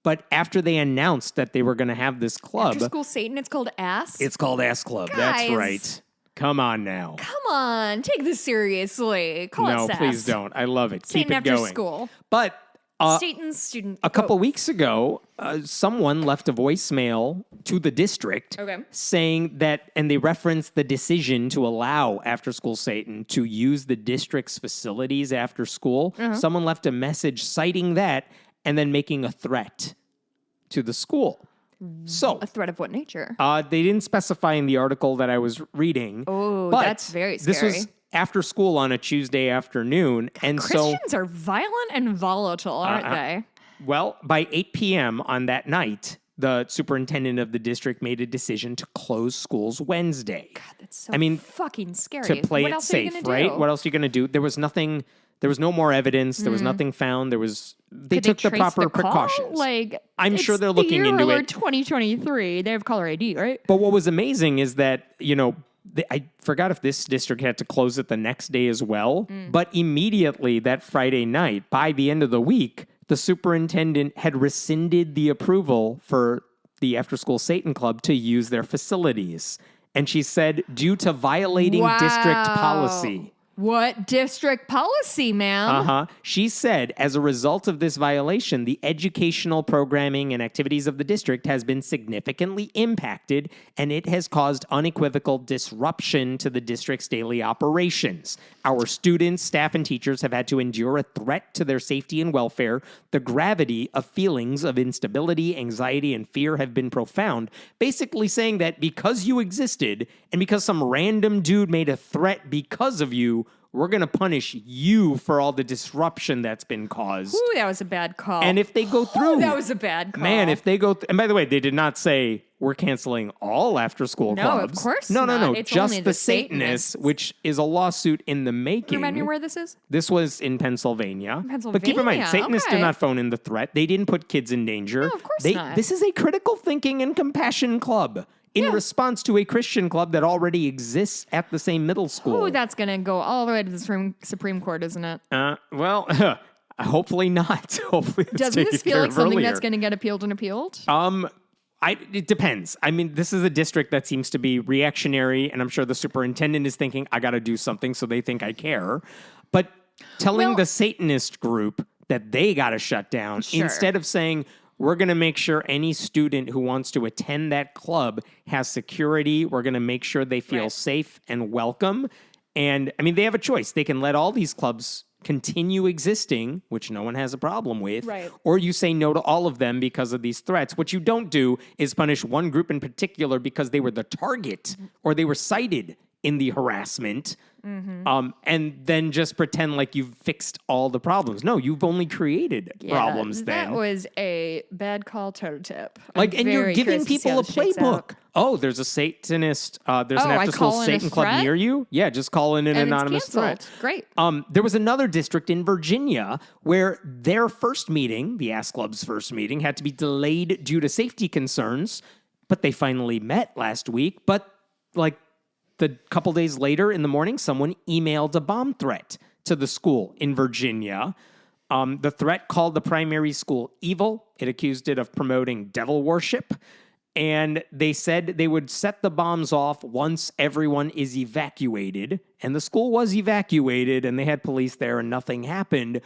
But after they announced that they were going to have this club... After School Satan, it's called ASS? It's called ASS Club. Guys, that's right. Come on now. Come on, take this seriously. Call it No, sass. please don't. I love it. Satan Keep it after going. school. But Satan's student. a couple weeks ago, someone left a voicemail to the district saying that, and they referenced the decision to allow After School Satan to use the district's facilities after school. Someone left a message citing that and then making a threat to the school. So, A threat of what nature? they didn't specify in the article that I was reading. Oh, but that's very scary. This was after school on a Tuesday afternoon. And Christians are violent and volatile, aren't they? Well, by 8 p.m. on that night, the superintendent of the district made a decision to close schools Wednesday. God, that's so fucking scary. To play what it else safe, are you right? do? What else are you going to do? There was nothing. There was no more evidence. There was nothing found. They Could took they the trace proper the call? precautions. I'm sure they're the looking into year it. 2023. They have caller ID, right? But what was amazing is that, I forgot if this district had to close it the next day as well. But immediately that Friday night, by the end of the week, the superintendent had rescinded the approval for the After School Satan Club to use their facilities. And she said, due to violating district policy. What district policy, ma'am? She said, as a result of this violation, the educational programming and activities of the district has been significantly impacted, and it has caused unequivocal disruption to the district's daily operations. Our students, staff, and teachers have had to endure a threat to their safety and welfare. The gravity of feelings of instability, anxiety, and fear have been profound, basically saying that because you existed and because some random dude made a threat because of you, we're going to punish you for all the disruption that's been caused. Ooh, that was a bad call. And if they go through... that was a bad call. Man, if they go... and by the way, they did not say we're canceling all after-school clubs. No, of course not. No. It's just only the Satanists, which is a lawsuit in the making. Remind me where this is? This was in Pennsylvania. Pennsylvania, But keep in mind, Satanists did not phone in the threat. They didn't put kids in danger. No, of course not. This is a critical thinking and compassion club in response to a Christian club that already exists at the same middle school. Oh, that's going to go all the way to the Supreme Court, isn't it? Well, hopefully not. Hopefully it's Doesn't this taken feel care like of something earlier. that's going to get appealed and appealed? It depends. I mean, this is a district that seems to be reactionary, and I'm sure the superintendent is thinking, I got to do something, so they think I care. But telling the Satanist group that they got to shut down instead of saying, we're going to make sure any student who wants to attend that club has security. We're going to make sure they feel safe and welcome. And, I mean, they have a choice. They can let all these clubs continue existing, which no one has a problem with, or you say no to all of them because of these threats. What you don't do is punish one group in particular because they were the target or they were cited in the harassment, and then just pretend like you've fixed all the problems. No, you've only created problems then. That was a bad call toe tip. And you're giving people a playbook. Oh, there's a Satanist, there's an after-school Satan club near you? Yeah, just call in an anonymous threat. Great. There was another district in Virginia where their first meeting, the Ask Club's first meeting, had to be delayed due to safety concerns, but they finally met last week. But, the couple days later in the morning, someone emailed a bomb threat to the school in Virginia. The threat called the primary school evil. It accused it of promoting devil worship. And they said they would set the bombs off once everyone is evacuated. And the school was evacuated, and they had police there, and nothing happened.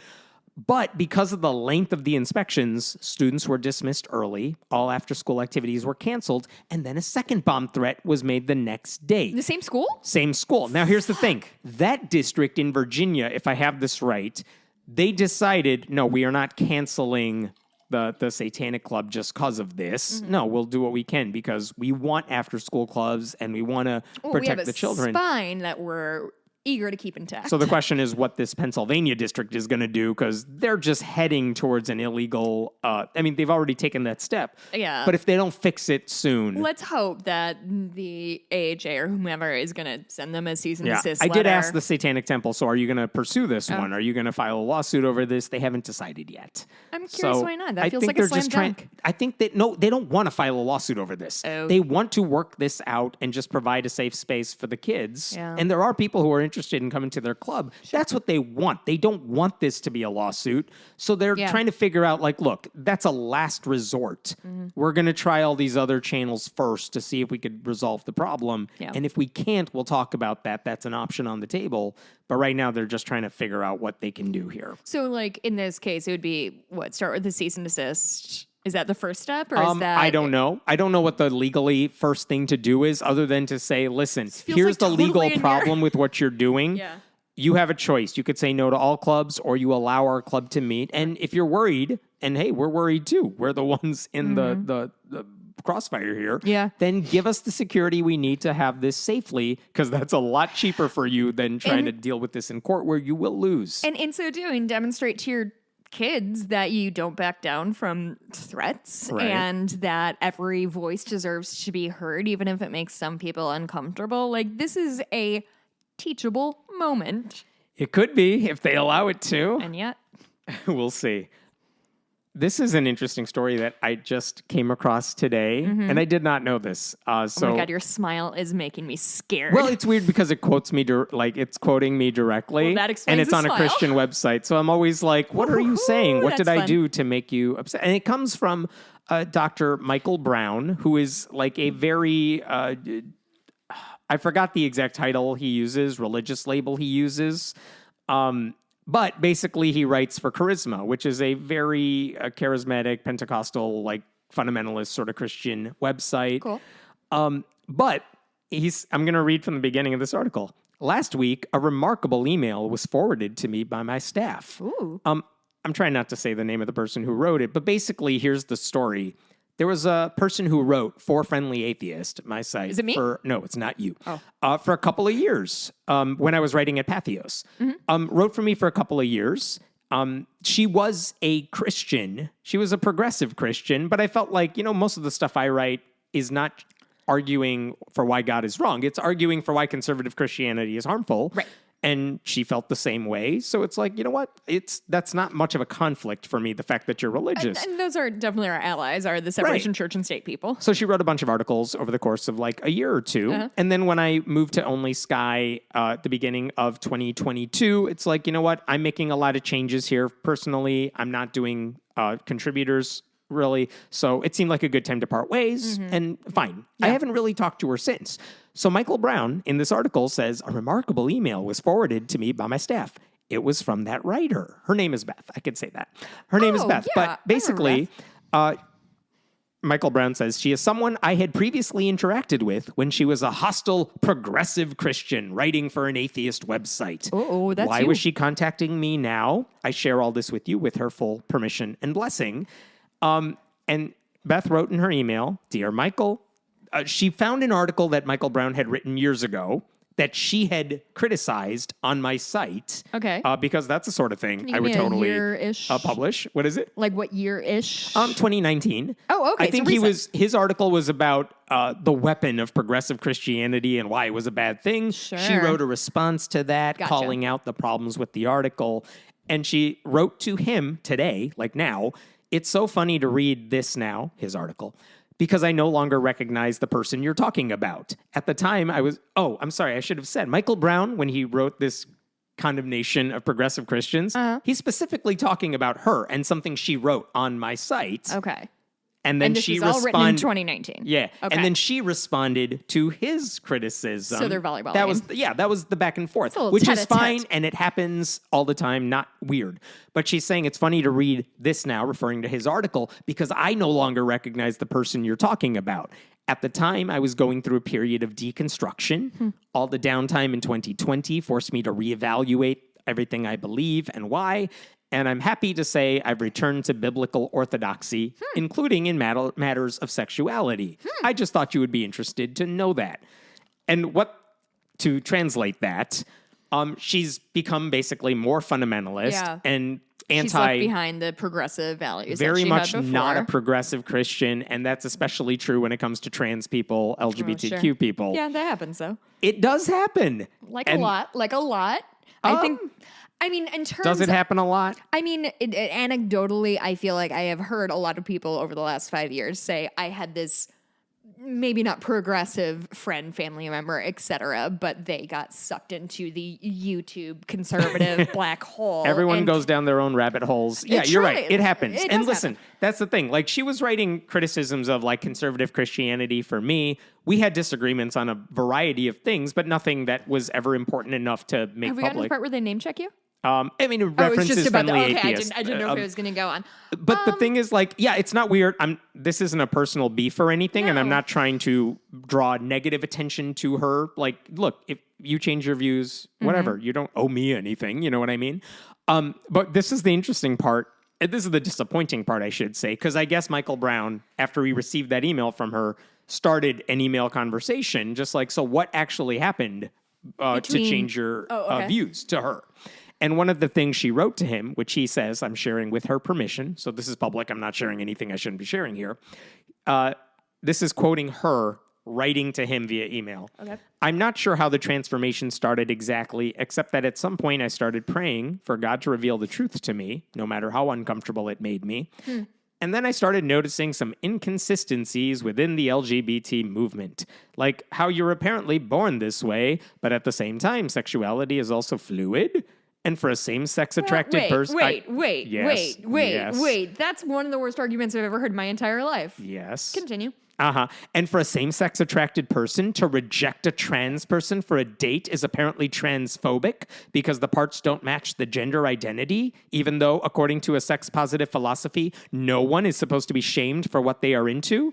But because of the length of the inspections, students were dismissed early, all after-school activities were canceled, and then a second bomb threat was made the next day. The same school? Same school. Now, here's the thing. That district in Virginia, if I have this right, they decided, no, we are not canceling the Satanic Club just because of this. No, we'll do what we can because we want after-school clubs, and we want to protect the children. We have a spine that we're eager to keep intact. So the question is what this Pennsylvania district is going to do, because they're just heading towards an illegal, they've already taken that step. Yeah. But if they don't fix it soon. Let's hope that the AHA or whomever is going to send them a cease and desist I letter. did ask the Satanic Temple, so are you going to pursue this one? Are you going to file a lawsuit over this? They haven't decided yet. I'm curious why not. That feels like a slam dunk. I think that, no, they don't want to file a lawsuit over this. Oh. They want to work this out and just provide a safe space for the kids. Yeah. And there are people who are interested interested in coming to their club, that's what they want. They don't want this to be a lawsuit. So they're trying to figure out, like, look, that's a last resort. We're going to try all these other channels first to see if we could resolve the problem. Yeah. And if we can't, we'll talk about that. That's an option on the table. But right now, they're just trying to figure out what they can do here. So, like, in this case, it would be, start with the cease and desist. Is that the first step, or is that... I don't know. I don't know what the legally first thing to do is, other than to say, listen, here's like the legal problem with what you're doing. Yeah. You have a choice. You could say no to all clubs, or you allow our club to meet. And if you're worried, and hey, we're worried too. We're the ones in the crossfire here. Yeah. Then give us the security we need to have this safely, because that's a lot cheaper for you than trying to deal with this in court, where you will lose. And in so doing, demonstrate to your kids that you don't back down from threats, and that every voice deserves to be heard, even if it makes some people uncomfortable. Like, this is a teachable moment. It could be, if they allow it to. And yet, we'll see. This is an interesting story that I just came across today, and I did not know this. Oh my God, your smile is making me scared. Well, it's weird because it quotes me, it's quoting me directly, well, that explains and it's the on smile. A Christian website. So I'm always like, what are you saying? What did I do to make you upset? And it comes from Dr. Michael Brown, who is like a very, I forgot the exact title he uses, religious label he uses. But basically, he writes for Charisma, which is a very charismatic, Pentecostal, like fundamentalist sort of Christian website. Cool. But I'm going to read from the beginning of this article. Last week, a remarkable email was forwarded to me by my staff. Ooh. I'm trying not to say the name of the person who wrote it, but basically, here's the story. There was a person who wrote for Friendly Atheist, my site. Is it me? No, it's not you. Oh. For a couple of years, when I was writing at Patheos. Wrote for me for a couple of years. She was a Christian. She was a progressive Christian, but I felt like, most of the stuff I write is not arguing for why God is wrong. It's arguing for why conservative Christianity is harmful. Right. And she felt the same way. So it's like, you know what? That's not much of a conflict for me, the fact that you're religious. And those are definitely our allies, are the separation church and state people. So she wrote a bunch of articles over the course of like a year or two. And then when I moved to Only Sky at the beginning of 2022, it's like, you know what? I'm making a lot of changes here personally. I'm not doing contributors really. So it seemed like a good time to part ways, and fine. Yeah. I haven't really talked to her since. So Michael Brown in this article says, a remarkable email was forwarded to me by my staff. It was from that writer. Her name is Beth. I could say that. Her name is Beth. Yeah, but basically, Michael Brown says, she is someone I had previously interacted with when she was a hostile, progressive Christian writing for an atheist website. Oh, that's Why was she contacting me now? I share all this with you with her full permission and blessing. And Beth wrote in her email, Dear Michael, she found an article that Michael Brown had written years ago that she had criticized on my site. Okay. Because that's the sort of thing I would totally publish. What is it? Like what year-ish? 2019. Oh, okay. I think his article was about the weapon of progressive Christianity and why it was a bad thing. Sure. She wrote a response to that, calling out the problems with the article. And she wrote to him today, like now, it's so funny to read this now, his article, because I no longer recognize the person you're talking about. At the time, I'm sorry, I should have said, Michael Brown, when he wrote this condemnation of progressive Christians, he's specifically talking about her and something she wrote on my site. Okay. And then she responded. All written in 2019. Yeah. Okay. And then she responded to his criticism. So they're volleyballing. That was the back and forth, which is fine. And it happens all the time, not weird. But she's saying it's funny to read this now, referring to his article, because I no longer recognize the person you're talking about. At the time, I was going through a period of deconstruction. All the downtime in 2020 forced me to reevaluate everything I believe and why. And I'm happy to say I've returned to biblical orthodoxy, including in matters of sexuality. I just thought you would be interested to know that. And to translate that, she's become basically more fundamentalist and anti. She's left behind the progressive values. Very that she much had before. not a progressive Christian, and that's especially true when it comes to trans people, LGBTQ people. Yeah, that happens though. It does happen. Like a lot. I think. I mean, in terms does it happen a lot? I mean, anecdotally, I feel like I have heard a lot of people over the last 5 years say I had this maybe not progressive friend, family member, etc., but they got sucked into the YouTube conservative black hole. Everyone goes down their own rabbit holes. Yeah, you're right. It happens. And listen, that's the thing. Like, she was writing criticisms of like conservative Christianity for me. We had disagreements on a variety of things, but nothing that was ever important enough to make public. Have we gotten to the part where they name check you? I mean, references friendly atheist. I didn't know if it was going to go on. But the thing is, like, yeah, it's not weird. This isn't a personal beef or anything, and I'm not trying to draw negative attention to her. Like, look, if you change your views, whatever, you don't owe me anything. You know what I mean? But this is the interesting part. This is the disappointing part, I should say, because I guess Michael Brown, after we received that email from her, started an email conversation, just like, so what actually happened to change your views to her? And one of the things she wrote to him, which he says, I'm sharing with her permission, so this is public, I'm not sharing anything I shouldn't be sharing here. This is quoting her writing to him via email. Okay. I'm not sure how the transformation started exactly, except that at some point I started praying for God to reveal the truth to me, no matter how uncomfortable it made me. And then I started noticing some inconsistencies within the LGBT movement, like how you're apparently born this way, but at the same time, sexuality is also fluid. And for a same-sex attracted person... Wait. That's one of the worst arguments I've ever heard in my entire life. Yes. Continue. And for a same-sex attracted person to reject a trans person for a date is apparently transphobic because the parts don't match the gender identity, even though, according to a sex-positive philosophy, no one is supposed to be shamed for what they are into.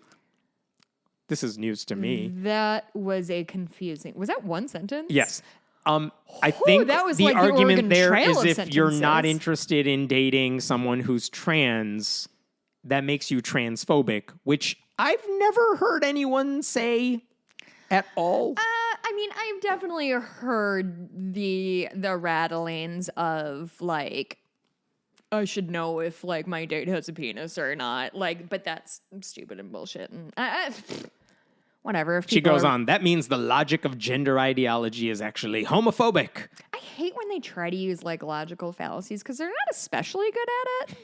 This is news to me. That was a confusing... Was that one sentence? Yes. I think that was the like argument the there is if sentences. You're not interested in dating someone who's trans, that makes you transphobic, which I've never heard anyone say at all. I mean, I've definitely heard the rattlings of like, I should know if like my date has a penis or not. Like, but that's stupid and bullshit. And whatever. If she goes on, that means the logic of gender ideology is actually homophobic. I hate when they try to use like logical fallacies because they're not especially good at it.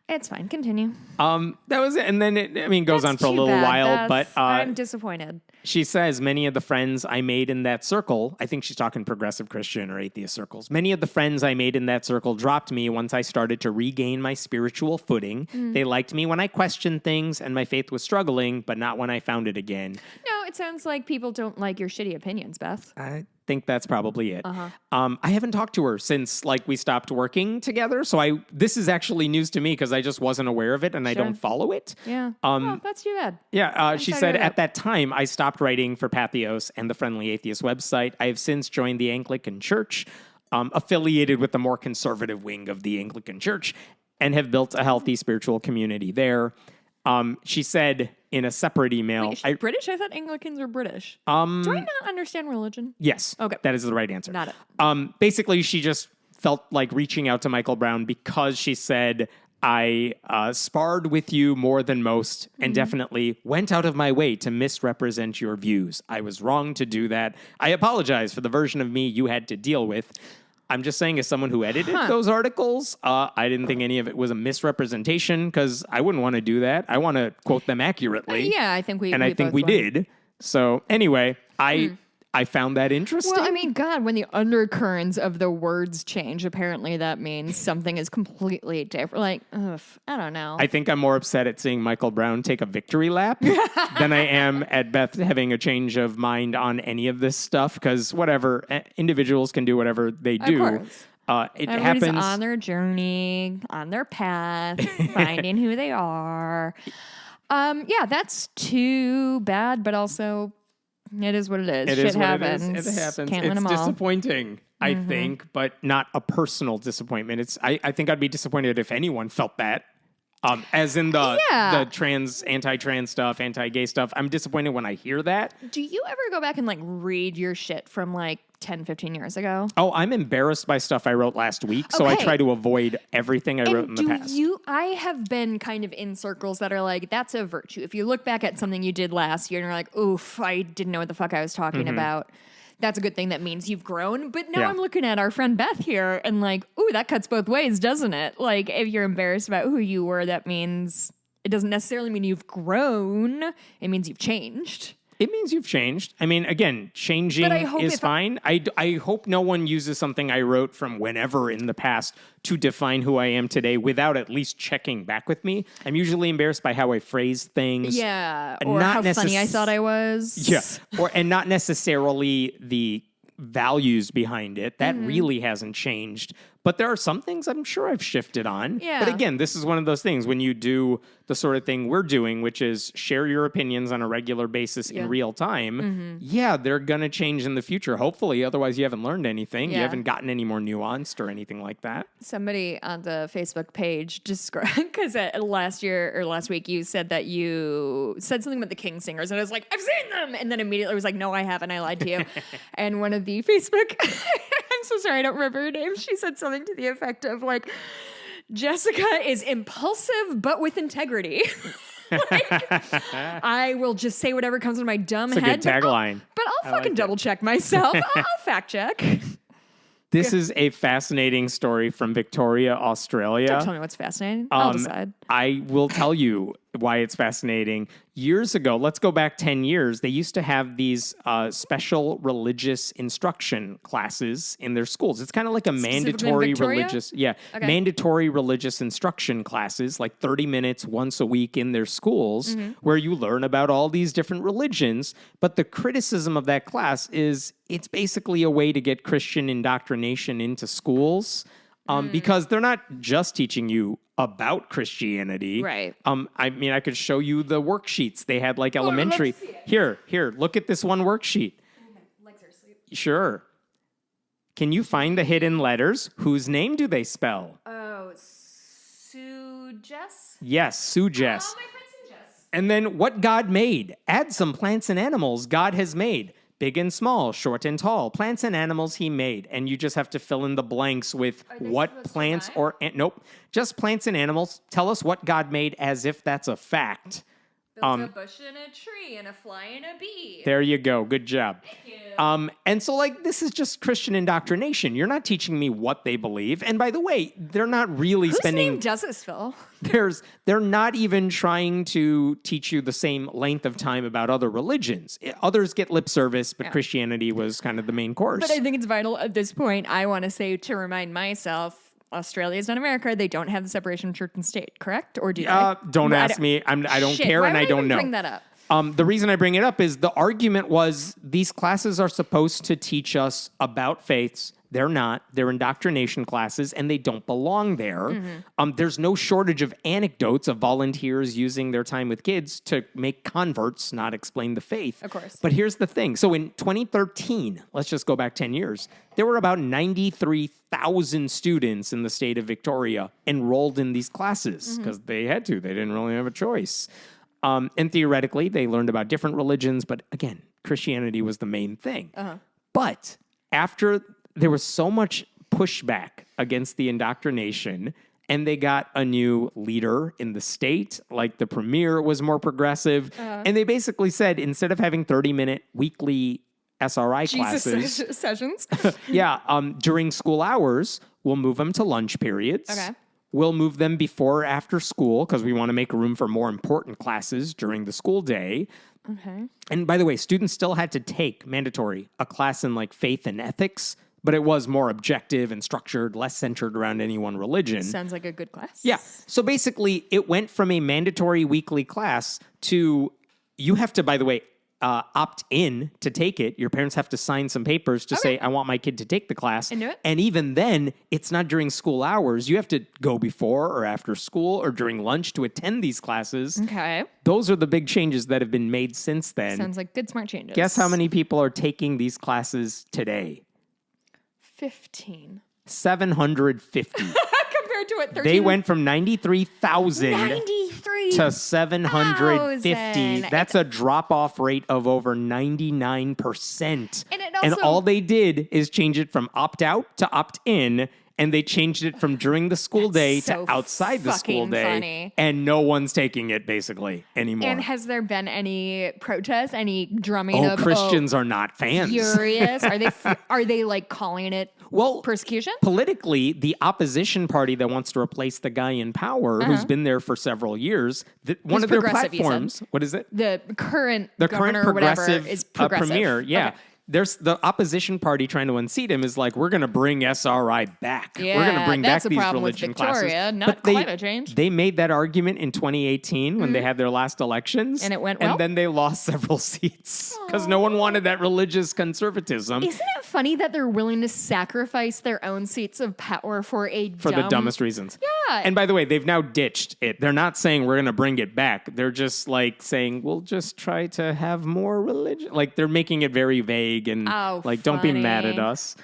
It's fine. Continue. That was it. And then it, goes on for a little while, but I'm disappointed. She says many of the friends I made in that circle, I think she's talking progressive Christian or atheist circles. Many of the friends I made in that circle dropped me once I started to regain my spiritual footing. They liked me when I questioned things and my faith was struggling, but not when I found it again. No, it sounds like people don't like your shitty opinions, Beth. I think that's probably it. I haven't talked to her since like we stopped working together. So this is actually news to me because I just wasn't aware of it and I don't follow it. Yeah. Well, that's too bad. Yeah. She said at that time I stopped writing for Patheos and the Friendly Atheist website. I have since joined the Anglican Church, affiliated with the more conservative wing of the Anglican Church, and have built a healthy spiritual community there. She said in a separate email... Wait, British? I thought Anglicans were British. Do I not understand religion? Yes. Okay. That is the right answer. Not it. Basically, she just felt like reaching out to Michael Brown because she said, I sparred with you more than most and definitely went out of my way to misrepresent your views. I was wrong to do that. I apologize for the version of me you had to deal with. I'm just saying, as someone who edited those articles, I didn't think any of it was a misrepresentation because I wouldn't want to do that. I want to quote them accurately. Yeah, I think we and I think we did. So anyway, I found that interesting. Well, I mean, God, when the undercurrents of the words change, apparently that means something is completely different. Like, I don't know. I think I'm more upset at seeing Michael Brown take a victory lap than I am at Beth having a change of mind on any of this stuff. Because whatever, individuals can do whatever they do. It Everybody's happens on their journey, on their path, finding who they are. Yeah, that's too bad, but also... It is what it is. Shit happens. It happens. Can't win it's them all. disappointing, I think, but not a personal disappointment. I think I'd be disappointed if anyone felt that. As in the anti-trans stuff, anti-gay stuff. I'm disappointed when I hear that. Do you ever go back and like read your shit from like 10, 15 years ago? Oh, I'm embarrassed by stuff I wrote last week, so I try to avoid everything I wrote in the past. I have been kind of in circles that are like, that's a virtue. If you look back at something you did last year and you're like, oof, I didn't know what the fuck I was talking about. That's a good thing. That means you've grown. But now I'm looking at our friend Beth here and like, ooh, that cuts both ways, doesn't it? Like, if you're embarrassed about who you were, that means It doesn't necessarily mean you've grown. It means you've changed. It means you've changed. I mean, again, changing is fine. I hope no one uses something I wrote from whenever in the past to define who I am today without at least checking back with me. I'm usually embarrassed by how I phrase things. Yeah, or how funny I thought I was. Yeah, and not necessarily the values behind it. That really hasn't changed. But there are some things I'm sure I've shifted on. Yeah. But again, this is one of those things when you do the sort of thing we're doing, which is share your opinions on a regular basis in real time. Yeah, they're going to change in the future, hopefully. Otherwise, you haven't learned anything. You haven't gotten any more nuanced or anything like that. Somebody on the Facebook page described, because last week you said that you said something about the King Singers, and I was like, I've seen them! And then immediately I was like, no, I haven't. I lied to you. And one of the Facebook, I'm so sorry, I don't remember her name. She said something to the effect of like, Jessica is impulsive but with integrity. I will just say whatever comes in my dumb head. It's a good tagline. But I'll fucking double check myself. I'll fact check. This is a fascinating story from Victoria, Australia. Don't tell me what's fascinating. I'll decide. I will tell you why it's fascinating. Years ago, let's go back 10 years, they used to have these special religious instruction classes in their schools. It's kind of like a mandatory religious instruction classes, like 30 minutes once a week in their schools, where you learn about all these different religions. But the criticism of that class is it's basically a way to get Christian indoctrination into schools. Because they're not just teaching you about Christianity. Right. I mean, I could show you the worksheets. They had like elementary. Here, look at this one worksheet. Legs are asleep. Sure. Can you find the hidden letters? Whose name do they spell? Oh, Sue Jess? Yes, Sue Jess. Oh, my friend Sue Jess. And then what God made. Add some plants and animals God has made. Big and small, short and tall, plants and animals he made. And you just have to fill in the blanks with what plants or... nope, just plants and animals. Tell us what God made as if that's a fact. Built a bush and a tree and a fly and a bee. There you go. Good job. Thank you. And so, like, this is just Christian indoctrination. You're not teaching me what they believe. And by the way, they're not really spending... Whose name does this, Phil? They're not even trying to teach you the same length of time about other religions. Others get lip service, but Christianity was kind of the main course. But I think it's vital at this point, I want to say, to remind myself, Australia is not America. They don't have the separation of church and state, correct? Or do they? Don't ask me. I don't care, and I don't know. Bring that up? The reason I bring it up is the argument was these classes are supposed to teach us about faiths. They're not. They're indoctrination classes, and they don't belong there. There's no shortage of anecdotes of volunteers using their time with kids to make converts, not explain the faith. Of course. But here's the thing. So in 2013, let's just go back 10 years, there were about 93,000 students in the state of Victoria enrolled in these classes because they had to. They didn't really have a choice. And theoretically, they learned about different religions. But again, Christianity was the main thing. But after... there was so much pushback against the indoctrination, and they got a new leader in the state, like the premier was more progressive, and they basically said, instead of having 30-minute weekly SRI classes... sessions. During school hours, we'll move them to lunch periods. Okay. We'll move them before or after school, because we want to make room for more important classes during the school day. Okay. And by the way, students still had to take, mandatory, a class in like faith and ethics, but it was more objective and structured, less centered around any one religion. Sounds like a good class. Yeah. So basically, it went from a mandatory weekly class to, you have to, by the way, opt in to take it. Your parents have to sign some papers to say, I want my kid to take the class. And do it? And even then, it's not during school hours. You have to go before or after school or during lunch to attend these classes. Okay. Those are the big changes that have been made since then. Sounds like good, smart changes. Guess how many people are taking these classes today? 15. 750. Compared to what, 13? They went from 93,000 to 750. That's a drop-off rate of over 99%. And all they did is change it from opt-out to opt-in, and they changed it from during the school day to outside the school day. Funny. And no one's taking it, basically, anymore. And has there been any protests, any drumming of... Christians are not fans. Furious? Are they like calling it Well, persecution? Politically, the opposition party that wants to replace the guy in power, who's been there for several years, one of their platforms, what is it? The current current governor or whatever progressive is progressive. premier, yeah. Okay. There's the opposition party trying to unseat him is like, we're going to bring SRI back. Yeah, we're going to bring back that's a these problem with religion Victoria, classes. not climate change. They made that argument in 2018 when they had their last elections. And it went well? And then they lost several seats because no one wanted that religious conservatism. Isn't it funny that they're willing to sacrifice their own seats of power for the dumbest reasons. Yeah. And by the way, they've now ditched it. They're not saying we're going to bring it back. They're just like saying we'll just try to have more religion. Like they're making it very vague and don't be mad at us.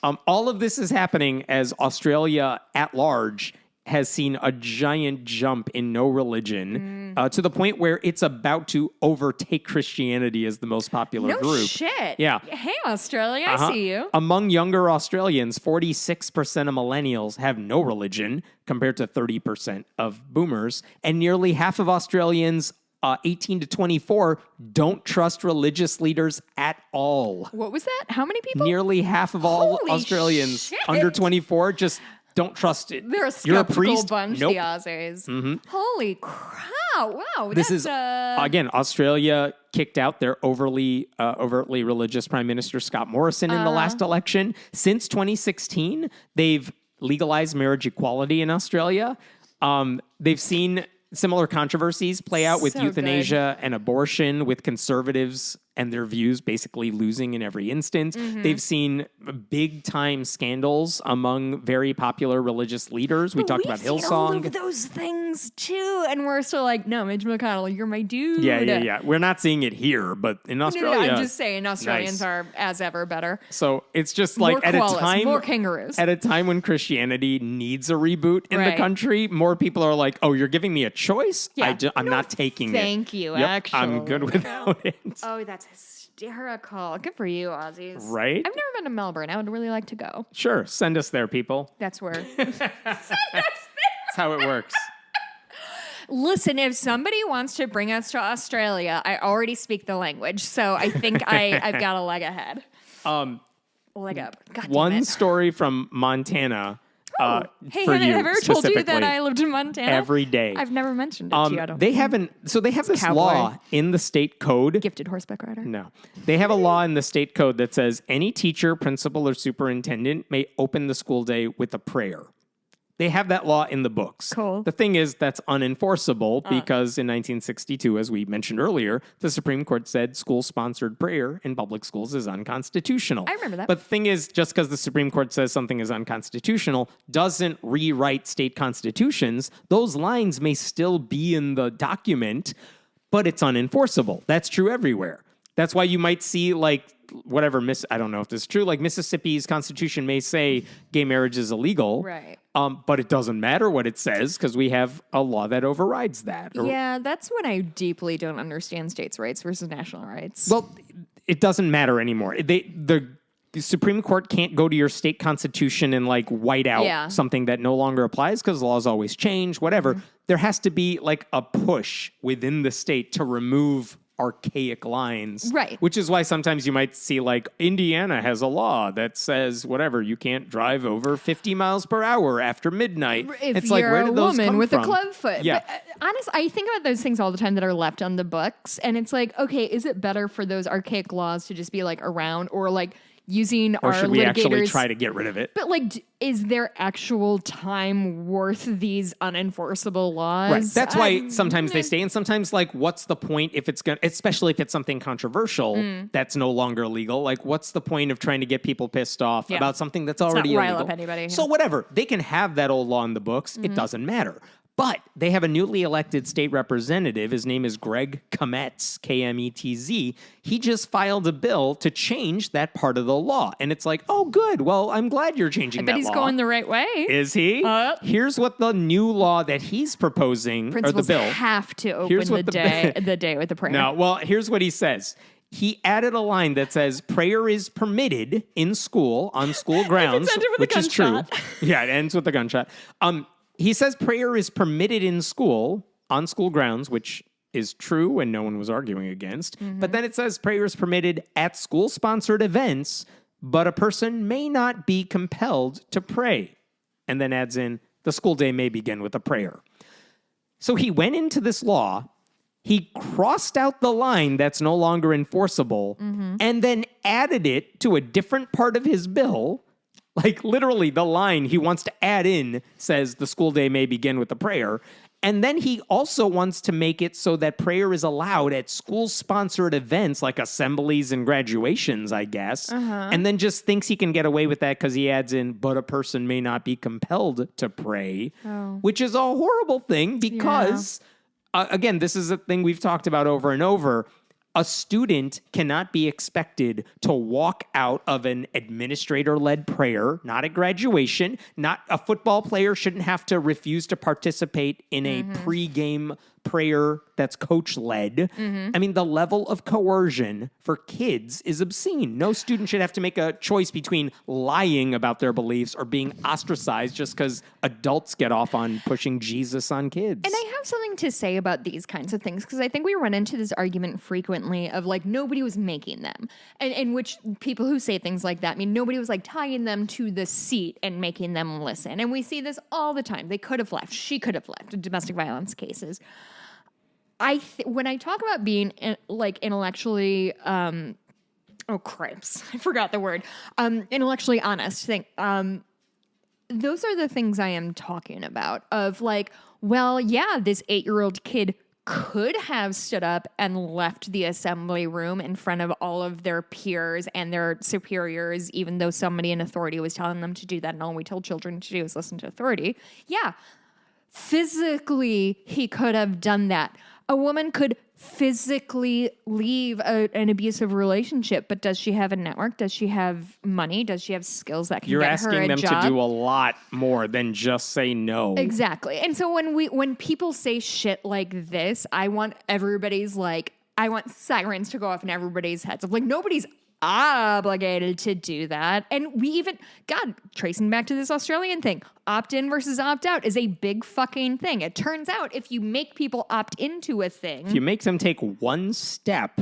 All of this is happening as Australia at large has seen a giant jump in no religion to the point where it's about to overtake Christianity as the most popular group. No shit. Yeah. Hey, Australia, I see you. Among younger Australians, 46% of millennials have no religion compared to 30% of boomers. And nearly half of Australians 18 to 24 don't trust religious leaders at all. What was that? How many people? Nearly half of all Holy Australians shit. under 24 just don't trust it. They're a You're a skeptical priest? bunch, Nope. the Aussies. Holy crap. Wow. This is, again, Australia kicked out their overtly religious Prime Minister Scott Morrison in the last election. Since 2016, they've legalized marriage equality in Australia. They've seen similar controversies play out with euthanasia and abortion, with conservatives and their views basically losing in every instance. They've seen big-time scandals among very popular religious leaders. We talked about Hillsong. All of those things, too. And we're still like, no, Mitch McConnell, you're my dude. Yeah. We're not seeing it here, but in Australia... No, I'm just saying Australians are, as ever, better. So it's just like more at koalas, a time... more kangaroos. At a time when Christianity needs a reboot in the country, more people are like, oh, you're giving me a choice? Yeah. I'm not taking it. Thank you, Yep, actually. I'm good without it. Oh, that's hysterical. Good for you, Aussies. Right? I've never been to Melbourne. I would really like to go. Sure. Send us there, people. That's where. That's how it works. Listen, if somebody wants to bring us to Australia, I already speak the language, so I think I've got a leg ahead. Leg up. God damn One it. story from Montana. Hey, for have I you ever told you that specifically. I lived in Montana? Every day. I've never mentioned it to you. I don't They haven't. So they have this Cowboy. law in the state code. Gifted horseback rider. No. They have a law in the state code that says any teacher, principal, or superintendent may open the school day with a prayer. They have that law in the books. Cool. The thing is, that's unenforceable because in 1962, as we mentioned earlier, the Supreme Court said school-sponsored prayer in public schools is unconstitutional. I remember that. But the thing is, just because the Supreme Court says something is unconstitutional doesn't rewrite state constitutions. Those lines may still be in the document, but it's unenforceable. That's true everywhere. That's why you might see, like, whatever, I don't know if this is true, like Mississippi's constitution may say gay marriage is illegal. Right. But it doesn't matter what it says because we have a law that overrides that. Yeah, that's when I deeply don't understand states' rights versus national rights. Well, it doesn't matter anymore. The Supreme Court can't go to your state constitution and like white out something that no longer applies because laws always change, whatever. There has to be like a push within the state to remove archaic lines. Right. Which is why sometimes you might see like Indiana has a law that says whatever, you can't drive over 50 miles per hour after midnight. If it's you're like, where did a those woman come with from? a club foot. Yeah. But honestly, I think about those things all the time that are left on the books. And it's like, okay, is it better for those archaic laws to just be like around or like using or our should we actually litigators? try to get rid of it? But like, is their actual time worth these unenforceable laws? Right. That's why sometimes they stay, and sometimes like, what's the point if it's going? Especially if it's something controversial that's no longer legal. Like, what's the point of trying to get people pissed off about something that's already not rile illegal? up anybody. So whatever, they can have that old law in the books. It doesn't matter. But they have a newly elected state representative. His name is Greg Kometz, K-M-E-T-Z. He just filed a bill to change that part of the law. And it's like, oh, good. Well, I'm glad you're changing that law. But he's going the right way. Is he? Here's what the new law that he's proposing, Principals or the bill. have to open the day with a prayer. No, well, here's what he says. He added a line that says prayer is permitted in school on school grounds, which is true. Yeah, it ends with a gunshot. He says prayer is permitted in school on school grounds, which is true and no one was arguing against. But then it says prayer is permitted at school-sponsored events, but a person may not be compelled to pray. And then adds in, the school day may begin with a prayer. So he went into this law, he crossed out the line that's no longer enforceable, and then added it to a different part of his bill. Like literally the line he wants to add in says the school day may begin with a prayer. And then he also wants to make it so that prayer is allowed at school-sponsored events like assemblies and graduations, I guess. And then just thinks he can get away with that because he adds in, but a person may not be compelled to pray, which is a horrible thing because, again, this is a thing we've talked about over and over. A student cannot be expected to walk out of an administrator-led prayer, not at graduation. Not a football player shouldn't have to refuse to participate in a pregame prayer that's coach-led. I mean, the level of coercion for kids is obscene. No student should have to make a choice between lying about their beliefs or being ostracized just because adults get off on pushing Jesus on kids. And I have something to say about these kinds of things because I think we run into this argument frequently of like nobody was making them. And in which people who say things like that, I mean, nobody was like tying them to the seat and making them listen. And we see this all the time. They could have left. She could have left in domestic violence cases. When I talk about being like intellectually, cripes, I forgot the word, intellectually honest thing. Those are the things I am talking about of like, well, yeah, this 8-year-old kid could have stood up and left the assembly room in front of all of their peers and their superiors, even though somebody in authority was telling them to do that. And all we tell children to do is listen to authority. Yeah. Physically, he could have done that. A woman could physically leave an abusive relationship, but does she have a network? Does she have money? Does she have skills that can get her a job? You're asking them to do a lot more than just say no. Exactly. And so when people say shit like this, I want sirens to go off in everybody's heads of like, nobody's obligated to do that. And we even, tracing back to this Australian thing, opt-in versus opt-out is a big fucking thing. It turns out if you make people opt into a thing, if you make them take one step,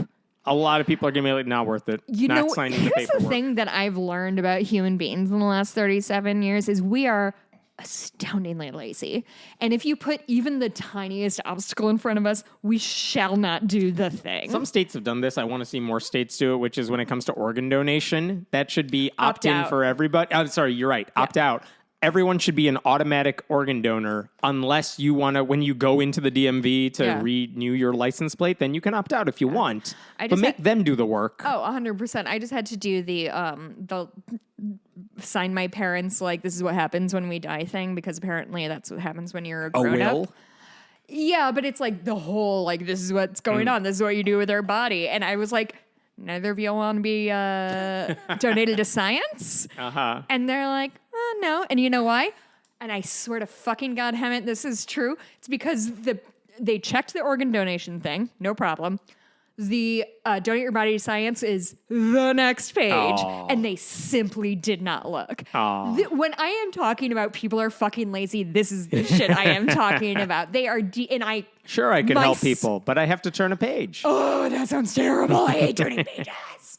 a lot of people are going to be like, not worth it. Not signing the paperwork. Here's the thing that I've learned about human beings in the last 37 years is we are astoundingly lazy. And if you put even the tiniest obstacle in front of us, we shall not do the thing. Some states have done this. I want to see more states do it, which is when it comes to organ donation, that should be opt-in for everybody. I'm sorry, you're right. Opt-out. Everyone should be an automatic organ donor unless you want to, when you go into the DMV to renew your license plate, then you can opt out if you want. But make them do the work. Oh, 100%. I just had to do the sign my parents like this is what happens when we die thing because apparently that's what happens when you're a grown up. Yeah, but it's like the whole like this is what's going on. This is what you do with our body. And I was like, neither of you want to be donated to science? And they're like, oh, no. And you know why? And I swear to fucking God, Hammett, this is true. It's because they checked the organ donation thing. No problem. The donate your body to science is the next page. And they simply did not look. When I am talking about people are fucking lazy, this is the shit I am talking about. They are, Sure, I can help people, but I have to turn a page. Oh, that sounds terrible. I hate turning pages.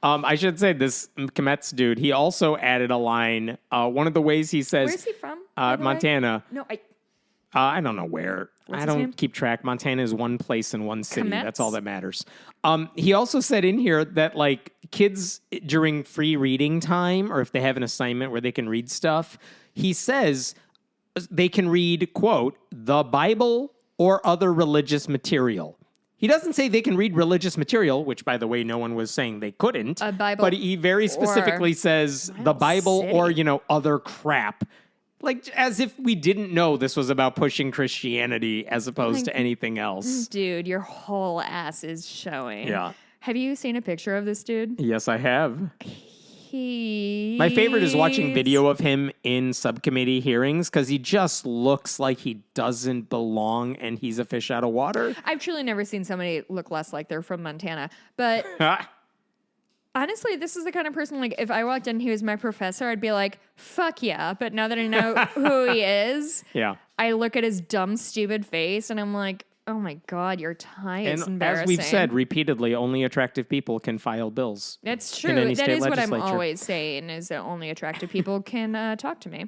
I should say this Kometz dude, he also added a line. One of the ways he says... Where's he from? Montana. No, I don't know where. What's I his don't name? keep track. Montana is one place in one city. Kometz? That's all that matters. He also said in here that like kids during free reading time, or if they have an assignment where they can read stuff, he says they can read, quote, the Bible or other religious material. He doesn't say they can read religious material, which, by the way, no one was saying they couldn't. A Bible, but he very specifically says the Bible or, other crap. Like, as if we didn't know this was about pushing Christianity as opposed to anything else. Dude, your whole ass is showing. Yeah. Have you seen a picture of this dude? Yes, I have. My favorite is watching video of him in subcommittee hearings because he just looks like he doesn't belong and he's a fish out of water. I've truly never seen somebody look less like they're from Montana. But honestly, this is the kind of person, like, if I walked in and he was my professor, I'd be like, fuck yeah. But now that I know who he is, I look at his dumb, stupid face and I'm like, Oh my God, your tie is And embarrassing. as we've said repeatedly, only attractive people can file bills. That's in true. any That state is what I'm legislature. always saying, is that only attractive people can talk to me.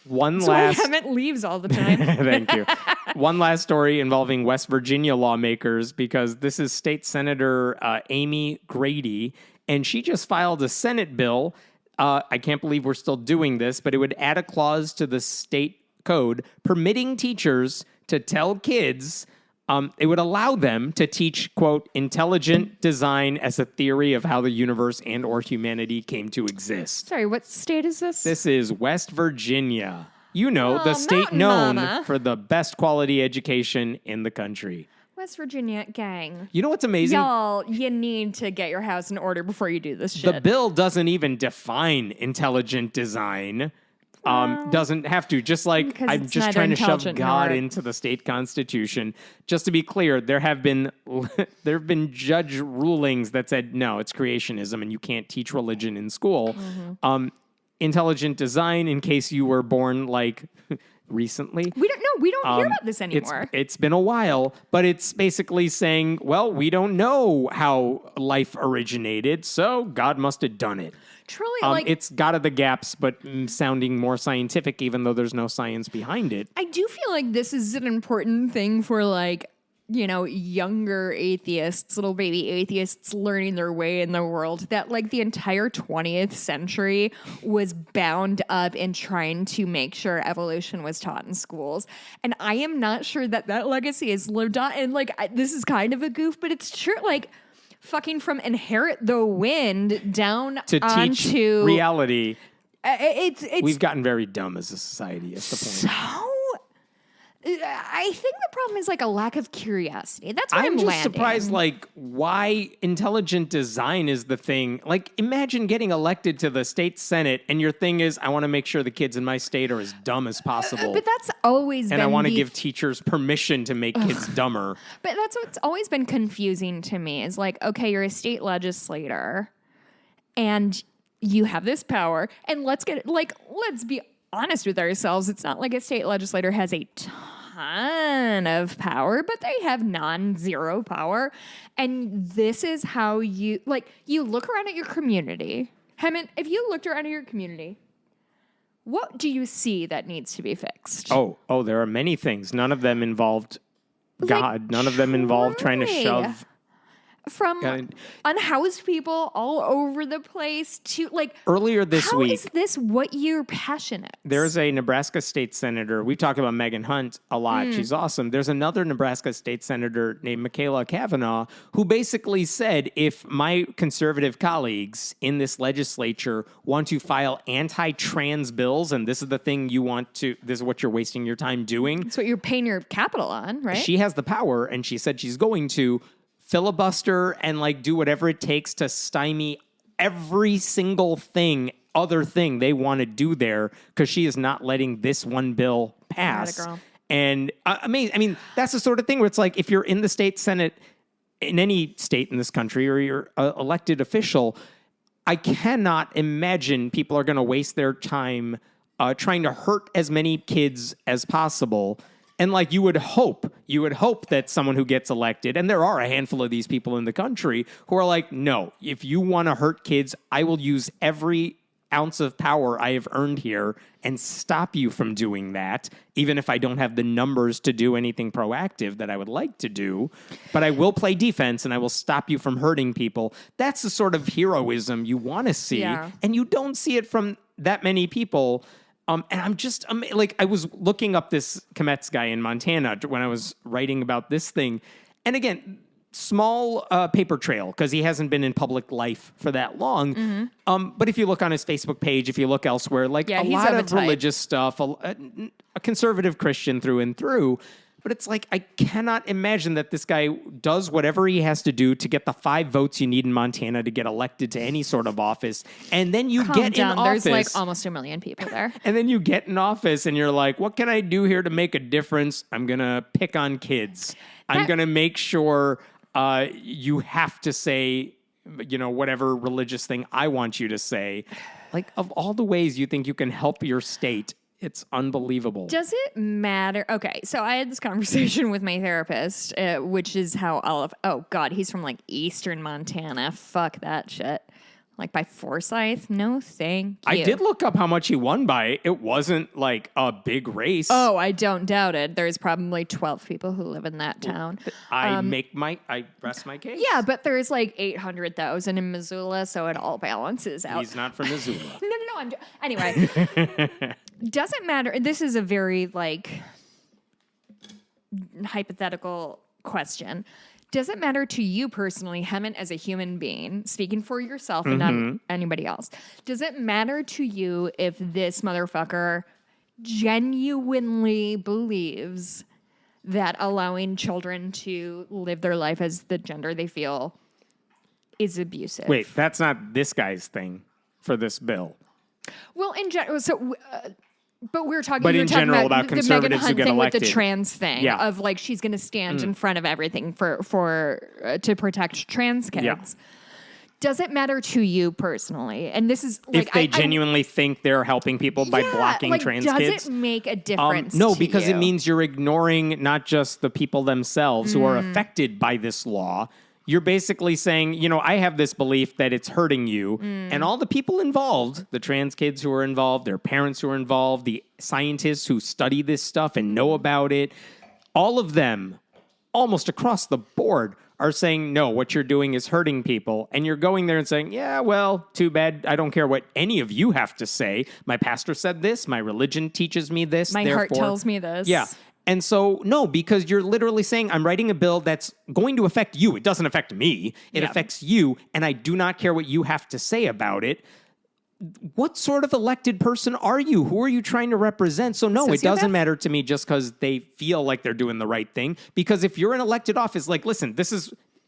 One That's why last Emmett leaves all the time. Thank you. One last story involving West Virginia lawmakers, because this is State Senator Amy Grady, and she just filed a Senate bill. I can't believe we're still doing this, but it would add a clause to the state code permitting teachers to tell kids it would allow them to teach, quote, intelligent design as a theory of how the universe and or humanity came to exist. Sorry, what state is this? This is West Virginia. You know, the state Mountain known Mama. for the best quality education in the country. West Virginia gang. You know what's amazing? Y'all, you need to get your house in order before you do this shit. The bill doesn't even define intelligent design. Doesn't have to. Just like Because I'm it's just neither trying to shove intelligent God nor- into the state constitution. Just to be clear, there have been judge rulings that said no, it's creationism and you can't teach religion in school. Mm-hmm. Intelligent design, in case you were born like recently. We don't hear about this anymore. It's been a while, but it's basically saying, well, we don't know how life originated, so God must have done it. Truly, It's got the gaps, but sounding more scientific, even though there's no science behind it. I do feel like this is an important thing for younger atheists, little baby atheists learning their way in the world, that the entire 20th century was bound up in trying to make sure evolution was taught in schools. And I am not sure that legacy is lived on. And this is kind of a goof, but it's true. Fucking from Inherit the Wind down To teach onto reality, it's we've gotten very dumb as a society. That's the point. so. I think the problem is a lack of curiosity. That's what I'm just landing. surprised, why intelligent design is the thing. Imagine getting elected to the state senate, and your thing is, I want to make sure the kids in my state are as dumb as possible. But that's always been and I want to give teachers permission to make kids dumber. But that's what's always been confusing to me is okay, you're a state legislator and you have this power, and let's be honest with ourselves. It's not like a state legislator has a ton of power, but they have non-zero power. And this is how you look around at your community. Hemant, if you looked around at your community, what do you see that needs to be fixed? Oh, there are many things. None of them involved God. None of them involved trying to shove. From unhoused people all over the place to earlier this week. How is this what you're passionate? There's a Nebraska state senator. We talk about Megan Hunt a lot. She's awesome. There's another Nebraska state senator named Michaela Kavanaugh who basically said, if my conservative colleagues in this legislature want to file anti-trans bills, and this is the thing this is what you're wasting your time doing. That's what you're paying your capital on, right? She has the power, and she said she's going to filibuster and do whatever it takes to stymie every single other thing they want to do there, because she is not letting this one bill pass. Girl. And I mean, that's the sort of thing where it's if you're in the state senate in any state in this country, or you're an elected official, I cannot imagine people are going to waste their time trying to hurt as many kids as possible. And you would hope that someone who gets elected, and there are a handful of these people in the country who are no, if you want to hurt kids, I will use every ounce of power I have earned here and stop you from doing that, even if I don't have the numbers to do anything proactive that I would like to do. But I will play defense and I will stop you from hurting people. That's the sort of heroism you want to see. Yeah. And you don't see it from that many people. And I'm just I was looking up this Kometz guy in Montana when I was writing about this thing. And again, small paper trail, because he hasn't been in public life for that long. Mm-hmm. But if you look on his Facebook page, if you look elsewhere, a lot of religious stuff, a conservative Christian through and through. But it's I cannot imagine that this guy does whatever he has to do to get the 5 votes you need in Montana to get elected to any sort of office. And then you get in office. There's almost 1 million people there. And then you get in office and you're what can I do here to make a difference? I'm going to pick on kids. I'm going to make sure you have to say, whatever religious thing I want you to say. Of all the ways you think you can help your state, It's unbelievable. Does it matter? Okay, so I had this conversation with my therapist, which is how oh God, he's from like Eastern Montana. Fuck that shit. Like by Forsyth? No, thank you. I did look up how much he won by. It wasn't like a big race. Oh, I don't doubt it. There's probably 12 people who live in that town. I rest my case. Yeah, but there's like 800,000 in Missoula, so it all balances out. He's not from Missoula. No. Anyway, doesn't matter. This is a very like hypothetical question. Does it matter to you personally, Hemant, as a human being, speaking for yourself and not anybody else, does it matter to you if this motherfucker genuinely believes that allowing children to live their life as the gender they feel is abusive? Wait, that's not this guy's thing for this bill. Well, in general, but we're talking. But in general, about the conservatives Meghan Hunt who get thing elected. with the trans thing of like she's going to stand in front of everything to protect trans kids. Yeah. Does it matter to you personally? And this is like if they genuinely think they're helping people by blocking trans kids. Does it make a difference? No, to because you? it means you're ignoring not just the people themselves who are affected by this law. You're basically saying, I have this belief that it's hurting you. And all the people involved, the trans kids who are involved, their parents who are involved, the scientists who study this stuff and know about it, all of them, almost across the board, are saying, no, what you're doing is hurting people. And you're going there and saying, yeah, well, too bad. I don't care what any of you have to say. My pastor said this. My religion teaches me this. My heart tells me this. Yeah. And so, no, because you're literally saying, I'm writing a bill that's going to affect you. It doesn't affect me. It affects you. And I do not care what you have to say about it. What sort of elected person are you? Who are you trying to represent? So, no, it doesn't matter to me just because they feel like they're doing the right thing. Because if you're in elected office, like, listen,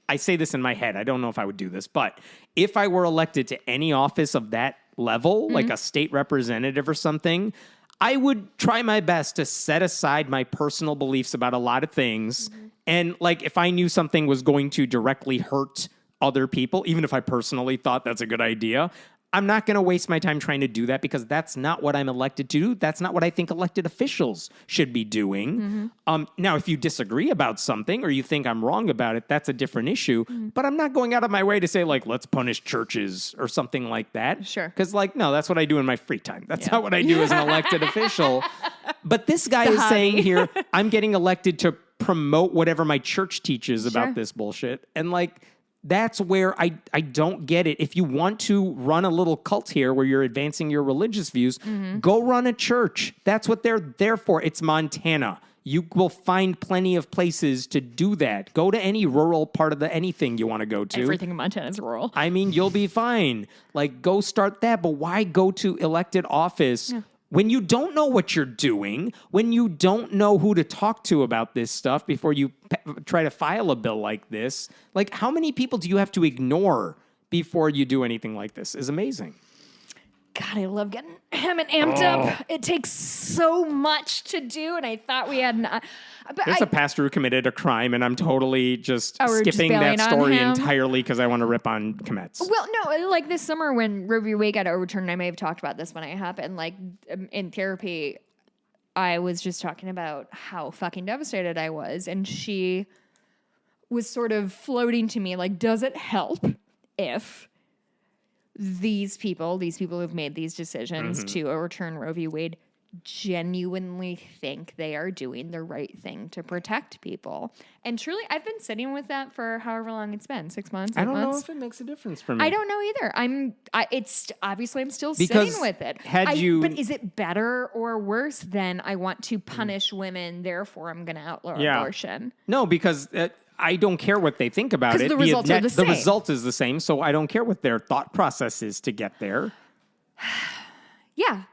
I say this in my head. I don't know if I would do this. But if I were elected to any office of that level, like a state representative or something, I would try my best to set aside my personal beliefs about a lot of things. And like, if I knew something was going to directly hurt other people, even if I personally thought that's a good idea, I'm not going to waste my time trying to do that because that's not what I'm elected to do. That's not what I think elected officials should be doing. Now, if you disagree about something or you think I'm wrong about it, that's a different issue. But I'm not going out of my way to say, like, let's punish churches or something like that. Sure. Because, like, no, that's what I do in my free time. That's not what I do as an elected official. But this guy is saying here, I'm getting elected to promote whatever my church teaches about this bullshit. And, like, that's where I don't get it. If you want to run a little cult here where you're advancing your religious views, go run a church. That's what they're there for. It's Montana. You will find plenty of places to do that. Go to any rural part of anything you want to go to. Everything in Montana is rural. I mean, you'll be fine. Like, go start that. But why go to elected office when you don't know what you're doing, when you don't know who to talk to about this stuff before you try to file a bill like this? Like, how many people do you have to ignore before you do anything like this? Is amazing. God, I love getting Hemant amped up. It takes so much to do, and I thought we had not. There's a pastor who committed a crime, and I'm totally just skipping that story entirely because I want to rip on Kometz. Well, no, like this summer when Roe v. Wade got overturned, I may have talked about this when it happened. Like in therapy, I was just talking about how fucking devastated I was, and she was sort of floating to me like, does it help if these people who've made these decisions to overturn Roe v. Wade genuinely think they are doing the right thing to protect people? And truly, I've been sitting with that for however long it's been, 6 months, 8 months. I don't know if it makes a difference for me. I don't know either. It's obviously I'm still sitting with it. But is it better or worse than I want to punish women, therefore I'm going to outlaw abortion? No, because I don't care what they think about it. The results are the same. The result is the same, so I don't care what their thought process is to get there. Yeah.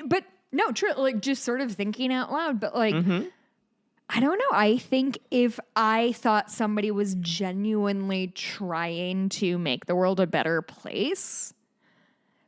But no, true, like just sort of thinking out loud, but like I don't know. I think if I thought somebody was genuinely trying to make the world a better place,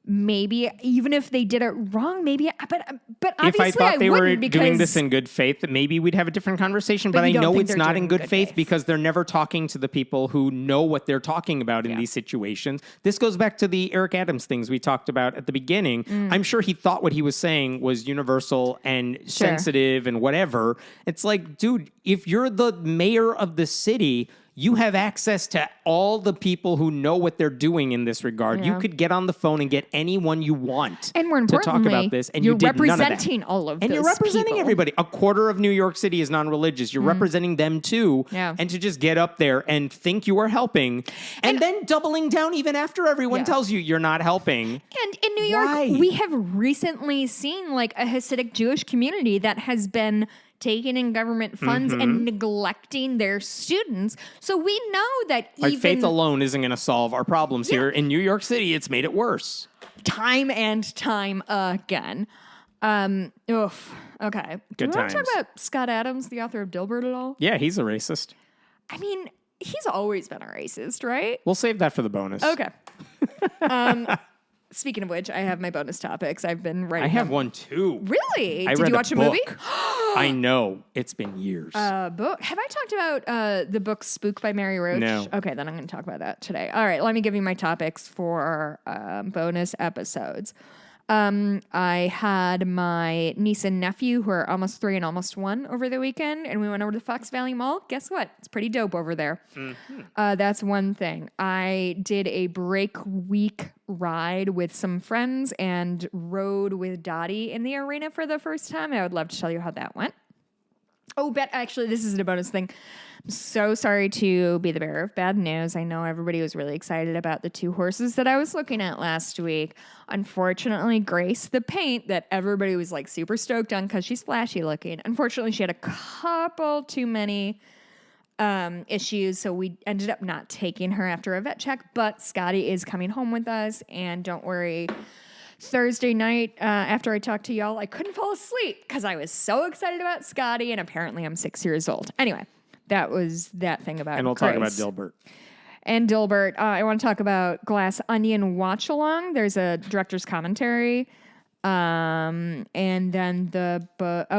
maybe even if they did it wrong, maybe, but obviously if I thought they were because, doing this in good faith, maybe we'd have a different conversation. But I know it's not in good faith because they're never talking to the people who know what they're talking about in these situations. This goes back to the Eric Adams things we talked about at the beginning. I'm sure he thought what he was saying was universal and sensitive and whatever. It's like, dude, if you're the mayor of the city, you have access to all the people who know what they're doing in this regard. You could get on the phone and get anyone you want and more to talk about this. And you're you did representing none of that. all of and those you're representing people. everybody. A quarter of New York City is non-religious. You're representing them too. Yeah. And to just get up there and think you are helping and then doubling down even after everyone tells you you're not helping. And in New York, we have recently seen like a Hasidic Jewish community that has been taking in government funds and neglecting their students. So we know that like faith alone isn't going to solve our problems here. In New York City, it's made it worse. Time and time again. Okay. Do you want to talk about Scott Adams, the author of Dilbert at all? Yeah, he's a racist. I mean, he's always been a racist, right? We'll save that for the bonus. Okay. Speaking of which, I have my bonus topics. I've been writing. I have one too. Really? Did you watch a movie? I know. It's been years. Book. Have I talked about the book Spook by Mary Roach? No. Okay, then I'm going to talk about that today. All right, let me give you my topics for bonus episodes. I had my niece and nephew who are almost 3 and almost 1 over the weekend, and we went over to the Fox Valley Mall. Guess what? It's pretty dope over there. That's one thing. I did a break week ride with some friends and rode with Dottie in the arena for the first time. I would love to tell you how that went. Oh, actually, this is a bonus thing. I'm so sorry to be the bearer of bad news. I know everybody was really excited about the 2 horses that I was looking at last week. Unfortunately, Grace, the paint that everybody was like super stoked on because she's flashy looking. Unfortunately, she had a couple too many issues, so we ended up not taking her after a vet check. But Scotty is coming home with us, and don't worry. Thursday night, after I talked to y'all, I couldn't fall asleep because I was so excited about Scotty, and apparently I'm 6 years old. Anyway, that was that thing about And we'll Grace. talk about Dilbert. And Dilbert, I want to talk about Glass Onion Watch Along. There's a director's commentary. And then a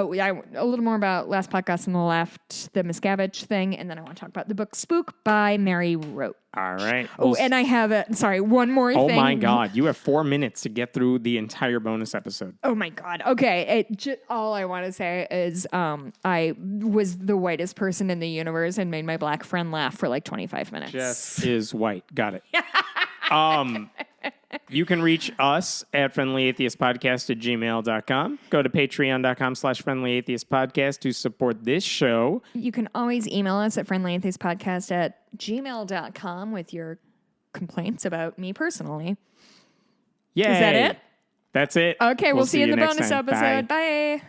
little more about Last Podcast on the Left, the Miscavige thing, and then I want to talk about the book Spook by Mary Roach. All right. And I have one more thing. Oh my God, you have 4 minutes to get through the entire bonus episode. Oh my God. Okay, all I want to say is I was the whitest person in the universe and made my black friend laugh for like 25 minutes. Jess is white. Got it. You can reach us at friendlyatheistpodcast@gmail.com. Go to patreon.com/friendlyatheistpodcast to support this show. You can always email us at friendlyatheistpodcast@gmail.com with your complaints about me personally. Yay. Is that it? That's it. Okay, we'll see you in the bonus episode. Bye.